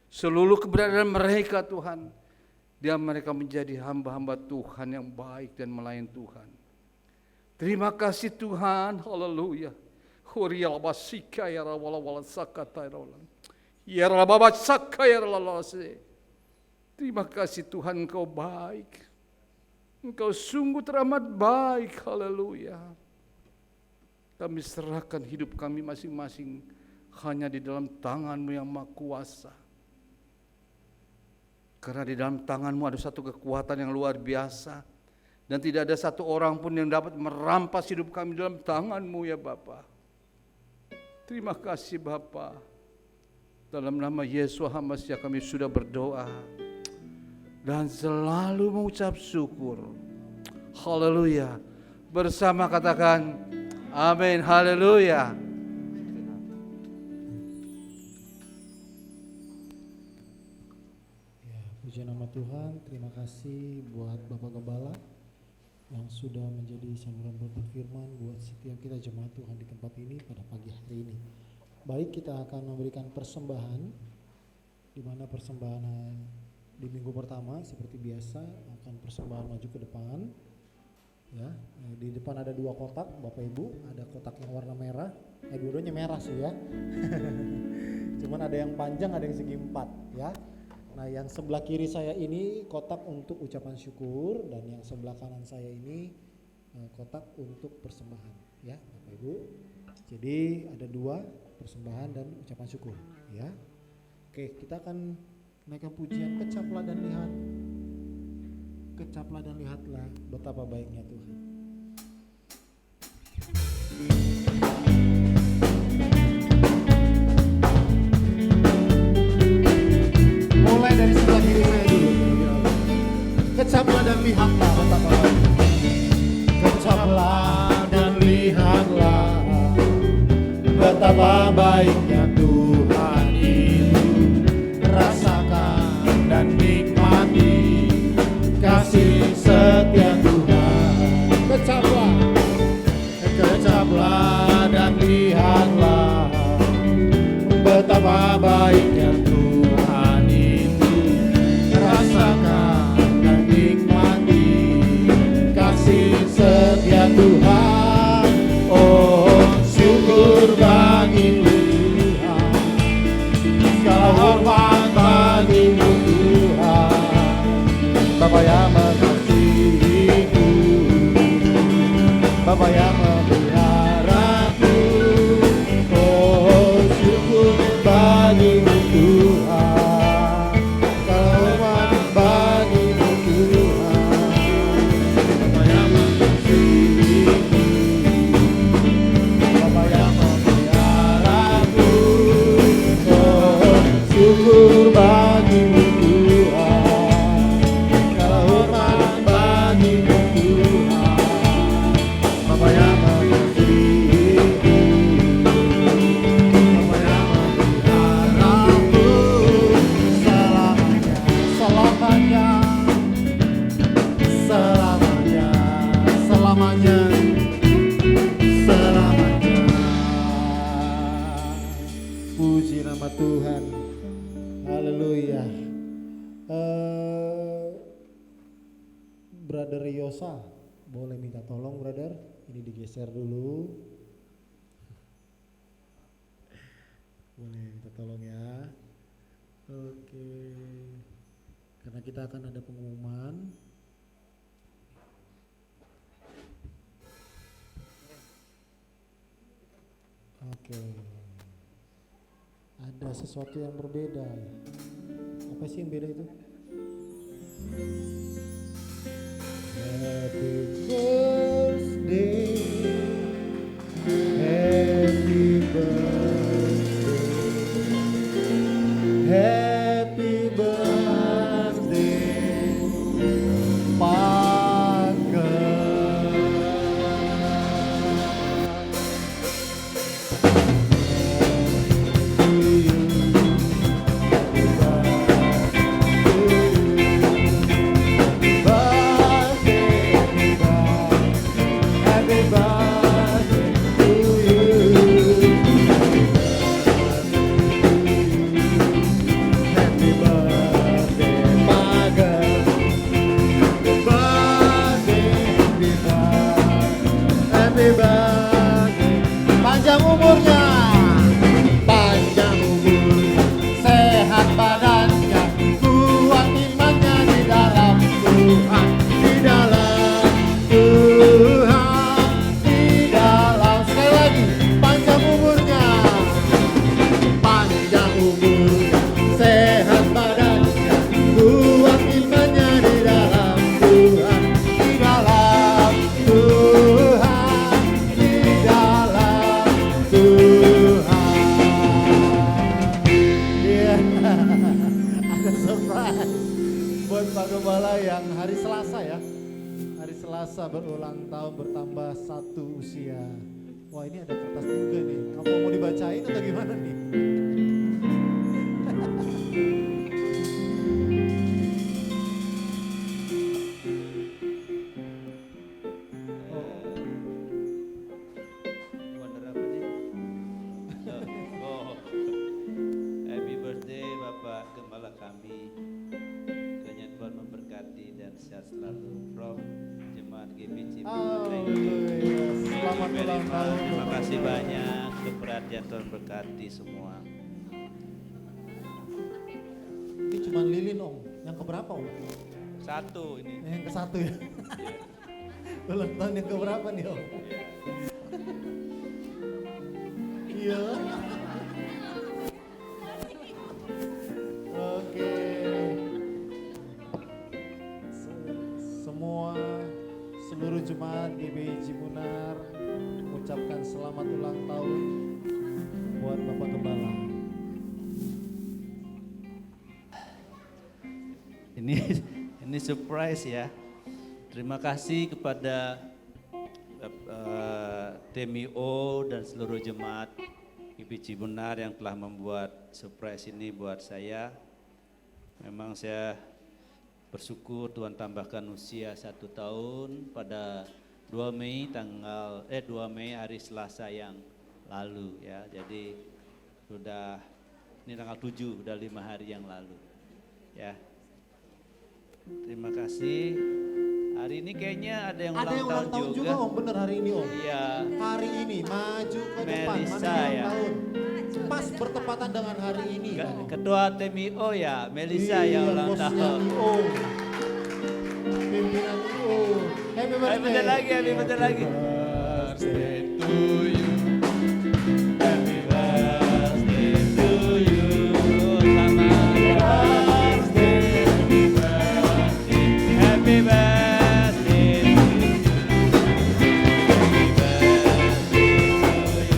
Seluruh keberadaan mereka Tuhan, mereka menjadi hamba-hamba Tuhan yang baik dan melayani Tuhan. Terima kasih Tuhan, haleluya. Terima kasih Tuhan, Engkau baik. Engkau sungguh teramat baik, haleluya. Kami serahkan hidup kami masing-masing hanya di dalam tangan-Mu yang Maha Kuasa. Karena di dalam tangan-Mu ada satu kekuatan yang luar biasa. Dan tidak ada satu orang pun yang dapat merampas hidup kami dalam tangan-Mu ya Bapa. Terima kasih Bapa. Dalam nama Yesus Hamasiah kami sudah berdoa. dan selalu mengucap syukur. Haleluya. Bersama katakan amin, haleluya. Ya, puji nama Tuhan. Terima kasih buat Bapak Gembala yang sudah menjadi saluran berfirman buat setiap kita jemaat Tuhan di tempat ini pada pagi hari ini. Baik, kita akan memberikan persembahan, di mana persembahan di minggu pertama seperti biasa akan persembahan maju ke depan. Ya, di depan ada 2 kotak, Bapak Ibu, ada kotak yang warna merah, dua-duanya merah sih ya. Cuman ada yang panjang, ada yang segi 4 ya. Nah, yang sebelah kiri saya ini kotak untuk ucapan syukur, dan yang sebelah kanan saya ini kotak untuk persembahan ya, Bapak Ibu. Jadi ada 2 persembahan dan ucapan syukur ya. Oke, kita akan naikkan pujian kecaplah dan lihat. Kecaplah dan lihatlah betapa baiknya Tuhan. Mulai dari sebelah kiri saya dulu. Kecaplah dan lihatlah betapa baiknya. Kecaplah dan lihatlah betapa baiknya Tuhan itu. Rasakan dan nikmati kasih setia Tuhan. Kecaplah dan lihatlah betapa baiknya Tuhan itu. Rasakan dan nikmati kasih setia Tuhan. Oh, syukur bagi Tuhan, segala hormat bagimu Tuhan. Bapa yang mengasihiku, Bapa yang memeliharaku. Oh, syukur bagimu Tuhan, segala hormat bagimu Tuhan. Bapa yang mengasihiku, Bapa yang memeliharaku. Oh, syukur bagimu Tuhan, segala hormat bagimu Tuhan. Bapa yang mengasihiku, Bapa yang memeliharaku. Selamanya, selamanya, selamanya, selamanya, selamanya. Puji nama Tuhan. Haleluya. Brother Yosa, boleh minta tolong brother, ini digeser dulu. Boleh minta tolong ya. Oke. Karena kita akan ada pengumuman. Oke. Ada sesuatu yang berbeda. Apa sih yang beda itu? Happy birthday, happy birthday, happy birthday, Parker. Birthday Gembala yang hari Selasa ya. Hari Selasa berulang tahun bertambah 1 usia. Wah ini ada kertas juga nih. Kamu mau dibacain atau gimana nih? Wonder apa nih? Oh, happy birthday Bapak Gembala kami. Kiranya Tuhan memberkati dan sehat selalu. From Jemaat GBC. Haleluya. Selamat ulang tahun. Terima kasih banyak untuk perhatian Tuhan berkati semua. Ini cuma lilin Om. Yang keberapa Om? Satu ini. Yang ke satu ya. Ulang tahun yang keberapa nih Om? Iya. Oke. Semua seluruh jemaat GBI Cibunar mengucapkan selamat ulang tahun buat Bapak Gembala. Ini surprise ya. Terima kasih kepada TMIO dan seluruh jemaat GBI Cibunar yang telah membuat surprise ini buat saya. Memang saya bersyukur Tuhan tambahkan usia 1 tahun pada 2 Mei hari Selasa yang lalu ya. Jadi ini tanggal 7 udah 5 hari yang lalu ya. Terima kasih. Hari ini kayaknya ada yang ulang tahun juga. Om, bener hari ini Om. Iya. Hari ini maju ke depan, Melisa mana ulang ya. tahun. Pas bertepatan dengan hari ini. Om. Ketua TMIO ya, Melisa ya ulang bosnya tahun. IO. Pimpinan IO. Happy birthday. Happy birthday lagi, happy birthday lagi. Birthday to you. Happy birthday to you. Selamat birthday. Happy birthday to you. Happy birthday to you.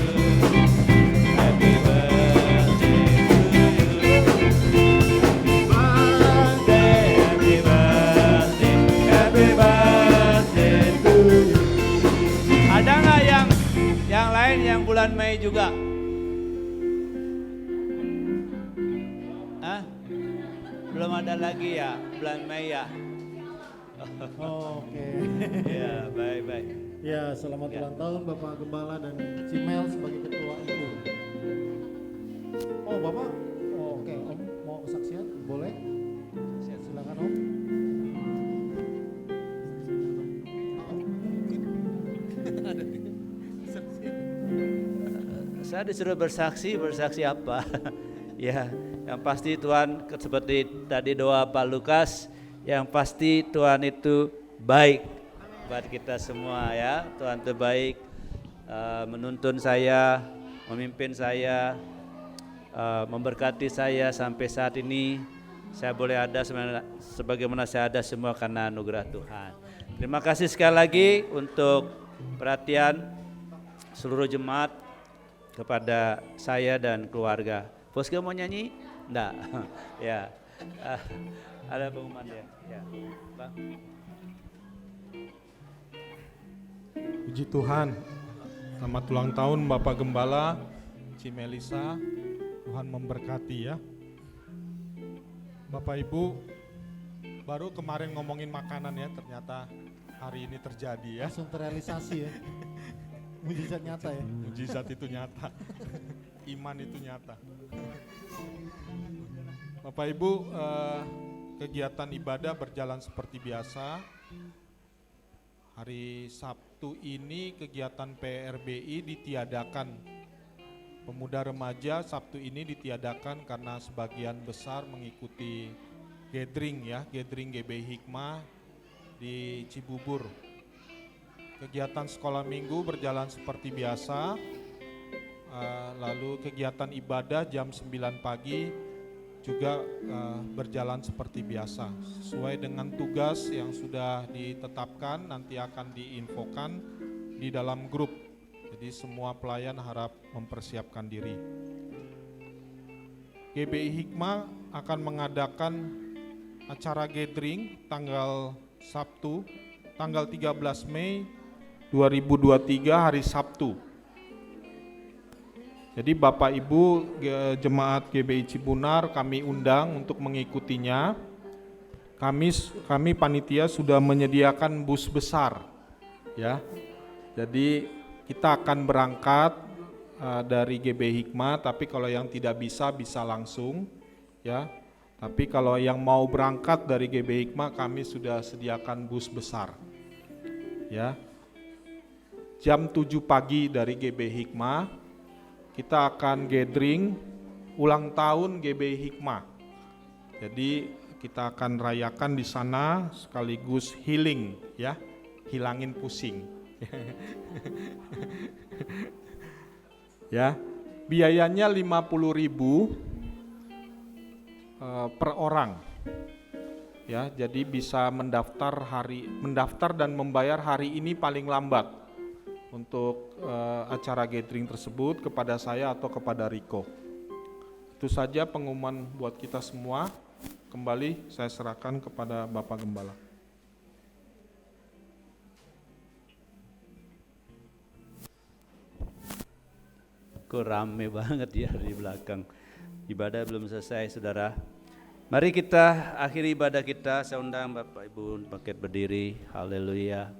Happy birthday to you. Happy birthday, happy birthday to you. Ada nggak yang lain yang bulan Mei juga? Hah? Belum ada lagi ya bulan Mei ya? Oke. Ya, baik. Ya, selamat Ya. ulang tahun Bapak Gembala dan Cimel sebagai ketua IO. Oh, Bapak. Oh, oke, Om mau kesaksian? Boleh? Silakan Om. Saya disuruh bersaksi apa? Ya, yang pasti Tuhan seperti tadi doa Pak Lukas, yang pasti Tuhan itu baik buat kita semua ya. Tuhan itu baik, menuntun saya, memimpin saya, memberkati saya sampai saat ini. Saya boleh ada sebagaimana saya ada semua karena anugerah Tuhan. Terima kasih sekali lagi untuk perhatian seluruh jemaat kepada saya dan keluarga. Bosku mau nyanyi? Enggak. Ya. Ada pengumuman ya. Ya. Bang. Puji Tuhan. Selamat ulang tahun Bapak Gembala Cimelisa. Tuhan memberkati ya. Bapak Ibu, baru kemarin ngomongin makanan ya, ternyata hari ini terjadi ya. Langsung terrealisasi ya. Mujizat nyata ya. Mujizat itu nyata. Iman itu nyata. Bapak Ibu, kegiatan ibadah berjalan seperti biasa. Hari Sabtu ini kegiatan PRBI ditiadakan. Pemuda remaja Sabtu ini ditiadakan karena sebagian besar mengikuti gathering GBI Hikmah di Cibubur. Kegiatan sekolah minggu berjalan seperti biasa, lalu kegiatan ibadah jam 9 pagi juga berjalan seperti biasa. Sesuai dengan tugas yang sudah ditetapkan, nanti akan diinfokan di dalam grup. Jadi semua pelayan harap mempersiapkan diri. GBI Hikmah akan mengadakan acara gathering tanggal Sabtu, tanggal 13 Mei 2023 hari Sabtu. Jadi Bapak Ibu jemaat GBI Cibunar kami undang untuk mengikutinya. Kami panitia sudah menyediakan bus besar, ya. Jadi kita akan berangkat dari GBI Hikmah, tapi kalau yang tidak bisa langsung, ya. Tapi kalau yang mau berangkat dari GBI Hikmah kami sudah sediakan bus besar, ya. Jam 7 pagi dari GBI Hikmah kita akan gathering ulang tahun GBI Hikmah. Jadi kita akan rayakan di sana sekaligus healing, ya, hilangin pusing. Ya, biayanya 50.000 per orang. Ya, jadi bisa mendaftar dan membayar hari ini paling lambat untuk acara gathering tersebut kepada saya atau kepada Riko. Itu saja pengumuman buat kita semua. Kembali saya serahkan kepada Bapak Gembala. Kok rame banget ya di belakang. Ibadah belum selesai, saudara. Mari kita akhiri ibadah kita. Saya undang Bapak Ibu bangkit berdiri. Haleluya.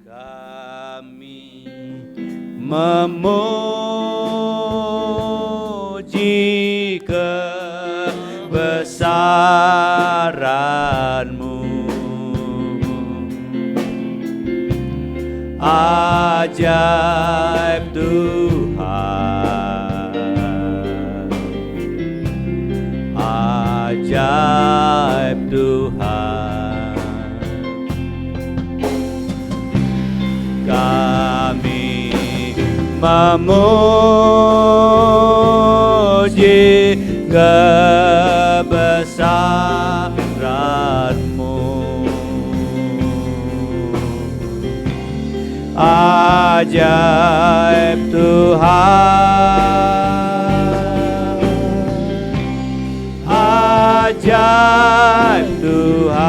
Kami memuji kebesaran-Mu, ajaib Tuhan, ajaib Tuhan. Kami memuji kebesaran-Mu, ajaib Tuhan, ajaib Tuhan,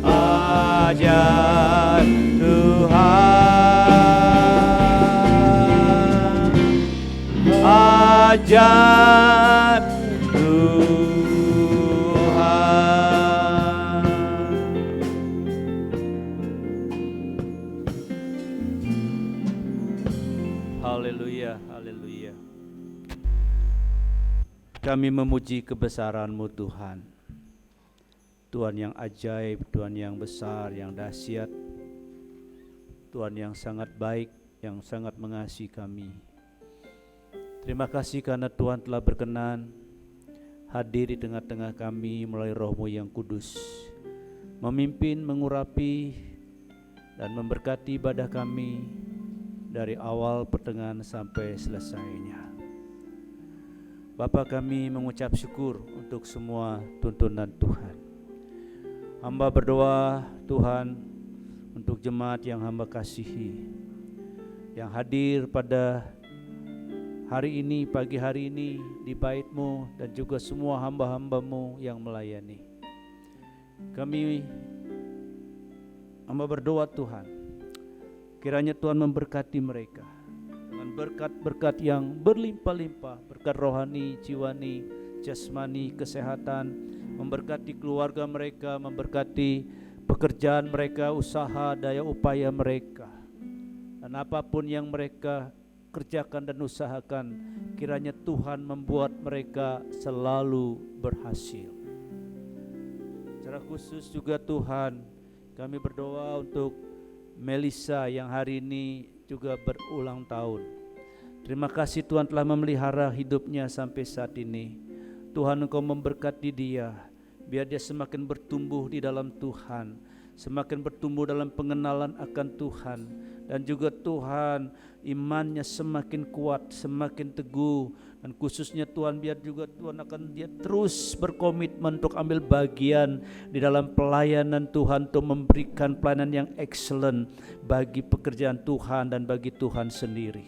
ajaib Tuhan, ajaib Tuhan. Haleluya, haleluya. Kami memuji kebesaran-Mu Tuhan. Tuhan yang ajaib, Tuhan yang besar, yang dahsyat, Tuhan yang sangat baik, yang sangat mengasihi kami. Terima kasih karena Tuhan telah berkenan hadir di tengah-tengah kami melalui Roh-Mu yang kudus, memimpin, mengurapi, dan memberkati ibadah kami dari awal, pertengahan, sampai selesainya. Bapa, kami mengucap syukur untuk semua tuntunan Tuhan. Hamba berdoa Tuhan untuk jemaat yang hamba kasihi, yang hadir pada hari ini, pagi hari ini di bait-Mu, dan juga semua hamba-hamba-Mu yang melayani. Kami hamba berdoa Tuhan, kiranya Tuhan memberkati mereka dengan berkat-berkat yang berlimpah-limpah, berkat rohani, jiwani, jasmani, kesehatan, memberkati keluarga mereka, memberkati pekerjaan mereka, usaha, daya upaya mereka, dan apapun yang mereka kerjakan dan usahakan, kiranya Tuhan membuat mereka selalu berhasil. Secara khusus juga Tuhan, kami berdoa untuk Melissa yang hari ini juga berulang tahun. Terima kasih Tuhan telah memelihara hidupnya sampai saat ini. Tuhan, Engkau memberkati dia, biar dia semakin bertumbuh di dalam Tuhan, semakin bertumbuh dalam pengenalan akan Tuhan, dan juga Tuhan imannya semakin kuat, semakin teguh, dan khususnya Tuhan biar juga Tuhan akan dia terus berkomitmen untuk ambil bagian di dalam pelayanan Tuhan, untuk memberikan pelayanan yang excellent bagi pekerjaan Tuhan dan bagi Tuhan sendiri.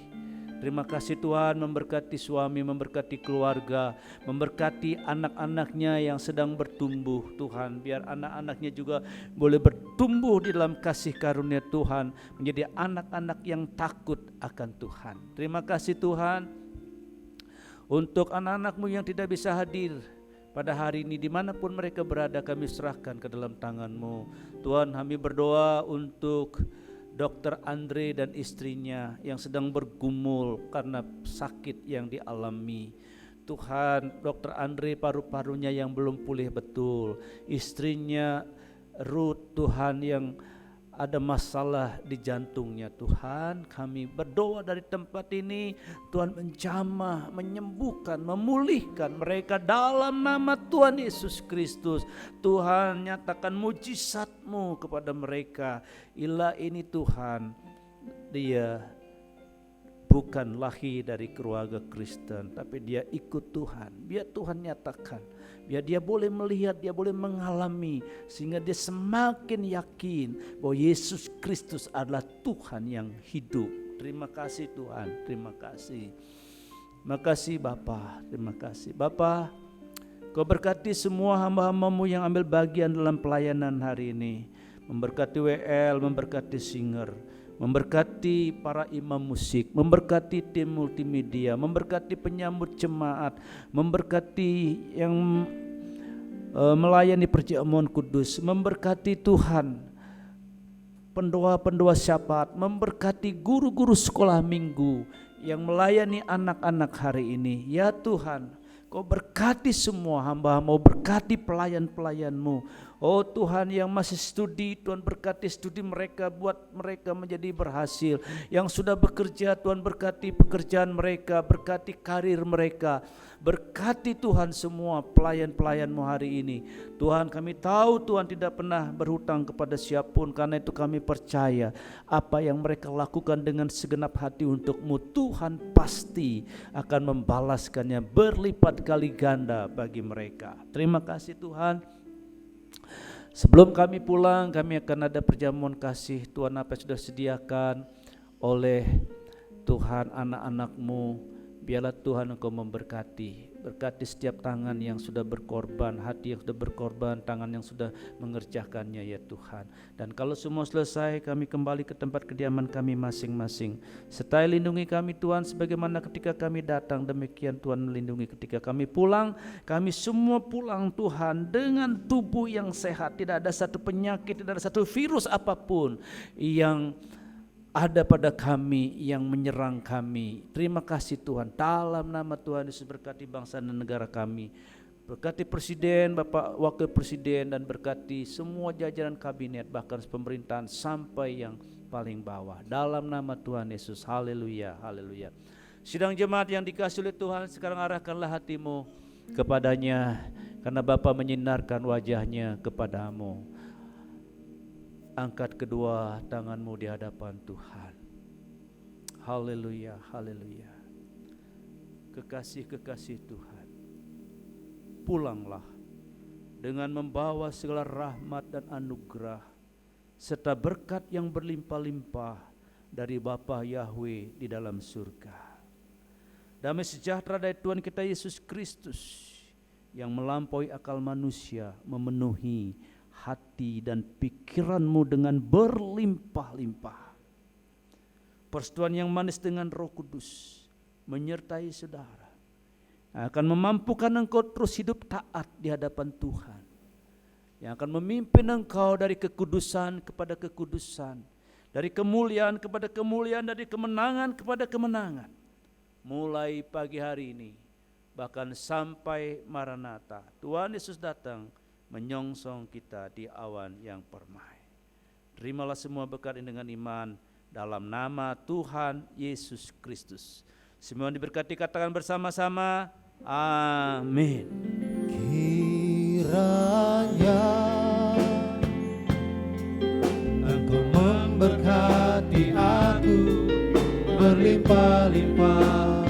Terima kasih Tuhan, memberkati suami, memberkati keluarga, memberkati anak-anaknya yang sedang bertumbuh Tuhan. Biar anak-anaknya juga boleh bertumbuh di dalam kasih karunia Tuhan, menjadi anak-anak yang takut akan Tuhan. Terima kasih Tuhan untuk anak-anak-Mu yang tidak bisa hadir pada hari ini, dimanapun mereka berada, kami serahkan ke dalam tangan-Mu. Tuhan, kami berdoa untuk Dr. Andre dan istrinya yang sedang bergumul karena sakit yang dialami. Tuhan, Dr. Andre paru-parunya yang belum pulih betul, istrinya Ruth Tuhan yang ada masalah di jantungnya. Tuhan, kami berdoa dari tempat ini, Tuhan menjamah, menyembuhkan, memulihkan mereka dalam nama Tuhan Yesus Kristus. Tuhan, nyatakan mujizat-Mu kepada mereka. Ila ini Tuhan, dia bukan lahir dari keluarga Kristen, tapi dia ikut Tuhan. Biar Tuhan nyatakan, biar dia boleh melihat, dia boleh mengalami, sehingga dia semakin yakin bahwa Yesus Kristus adalah Tuhan yang hidup. Terima kasih Tuhan, terima kasih. Terima kasih Bapa, terima kasih Bapa. Kau berkati semua hamba-hamba-Mu yang ambil bagian dalam pelayanan hari ini. Memberkati WL, memberkati singer, memberkati para imam musik, memberkati tim multimedia, memberkati penyambut jemaat, memberkati yang melayani perjamuan kudus, memberkati Tuhan pendoa-pendoa syafaat, memberkati guru-guru sekolah minggu yang melayani anak-anak hari ini. Ya Tuhan, Kau berkati semua hamba-Mu, berkati pelayan-pelayan-Mu. Oh Tuhan, yang masih studi, Tuhan berkati studi mereka, buat mereka menjadi berhasil. Yang sudah bekerja, Tuhan berkati pekerjaan mereka, berkati karir mereka. Berkati Tuhan semua pelayan-pelayan-Mu hari ini. Tuhan, kami tahu Tuhan tidak pernah berhutang kepada siapapun, karena itu kami percaya apa yang mereka lakukan dengan segenap hati untuk-Mu, Tuhan pasti akan membalaskannya berlipat kali ganda bagi mereka. Terima kasih Tuhan. Sebelum kami pulang, kami akan ada perjamuan kasih. Tuhan, apa yang sudah sediakan oleh Tuhan anak-anak-Mu, biarlah Tuhan Engkau memberkati. Berkati setiap tangan yang sudah berkorban, hati yang sudah berkorban, tangan yang sudah mengerjakannya ya Tuhan. Dan kalau semua selesai, kami kembali ke tempat kediaman kami masing-masing. Sertai lindungi kami Tuhan, sebagaimana ketika kami datang, demikian Tuhan melindungi ketika kami pulang. Kami semua pulang Tuhan dengan tubuh yang sehat, tidak ada satu penyakit, tidak ada satu virus apapun yang ada pada kami yang menyerang kami. Terima kasih Tuhan. Dalam nama Tuhan Yesus, berkati bangsa dan negara kami. Berkati Presiden, Bapak Wakil Presiden, dan berkati semua jajaran kabinet, bahkan pemerintahan sampai yang paling bawah. Dalam nama Tuhan Yesus. Haleluya, haleluya. Sidang jemaat yang dikasihi oleh Tuhan, sekarang arahkanlah hatimu kepadanya, karena Bapa menyinarkan wajahnya kepadamu. Angkat kedua tanganmu di hadapan Tuhan. Haleluya, haleluya. Kekasih-kekasih Tuhan, pulanglah dengan membawa segala rahmat dan anugerah serta berkat yang berlimpah-limpah dari Bapa Yahweh di dalam surga. Damai sejahtera dari Tuhan kita Yesus Kristus yang melampaui akal manusia memenuhi hati dan pikiranmu dengan berlimpah-limpah. Persetujuan yang manis dengan Roh Kudus menyertai saudara, akan memampukan engkau terus hidup taat di hadapan Tuhan, yang akan memimpin engkau dari kekudusan kepada kekudusan, dari kemuliaan kepada kemuliaan, dari kemenangan kepada kemenangan, mulai pagi hari ini bahkan sampai Maranatha. Tuhan Yesus datang menyongsong kita di awan yang permai. Terimalah semua berkat ini dengan iman dalam nama Tuhan Yesus Kristus. Semua diberkati, katakan bersama-sama, amin. Kiranya Engkau memberkati aku berlimpah-limpah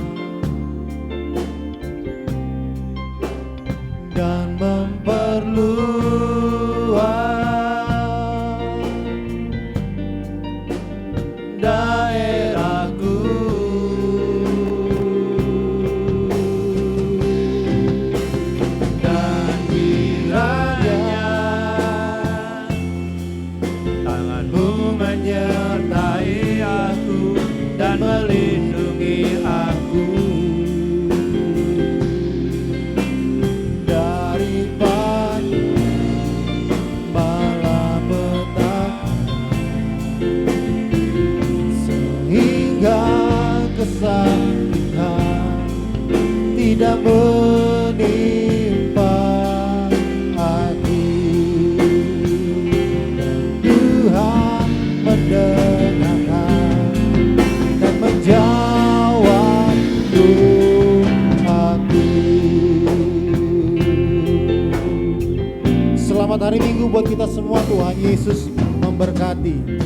dan memperluas daerahku kesakitan tidak menimpa aku, dan Tuhan mendengarkan dan menjawab doaku. Selamat hari Minggu buat kita semua. Tuhan Yesus memberkati.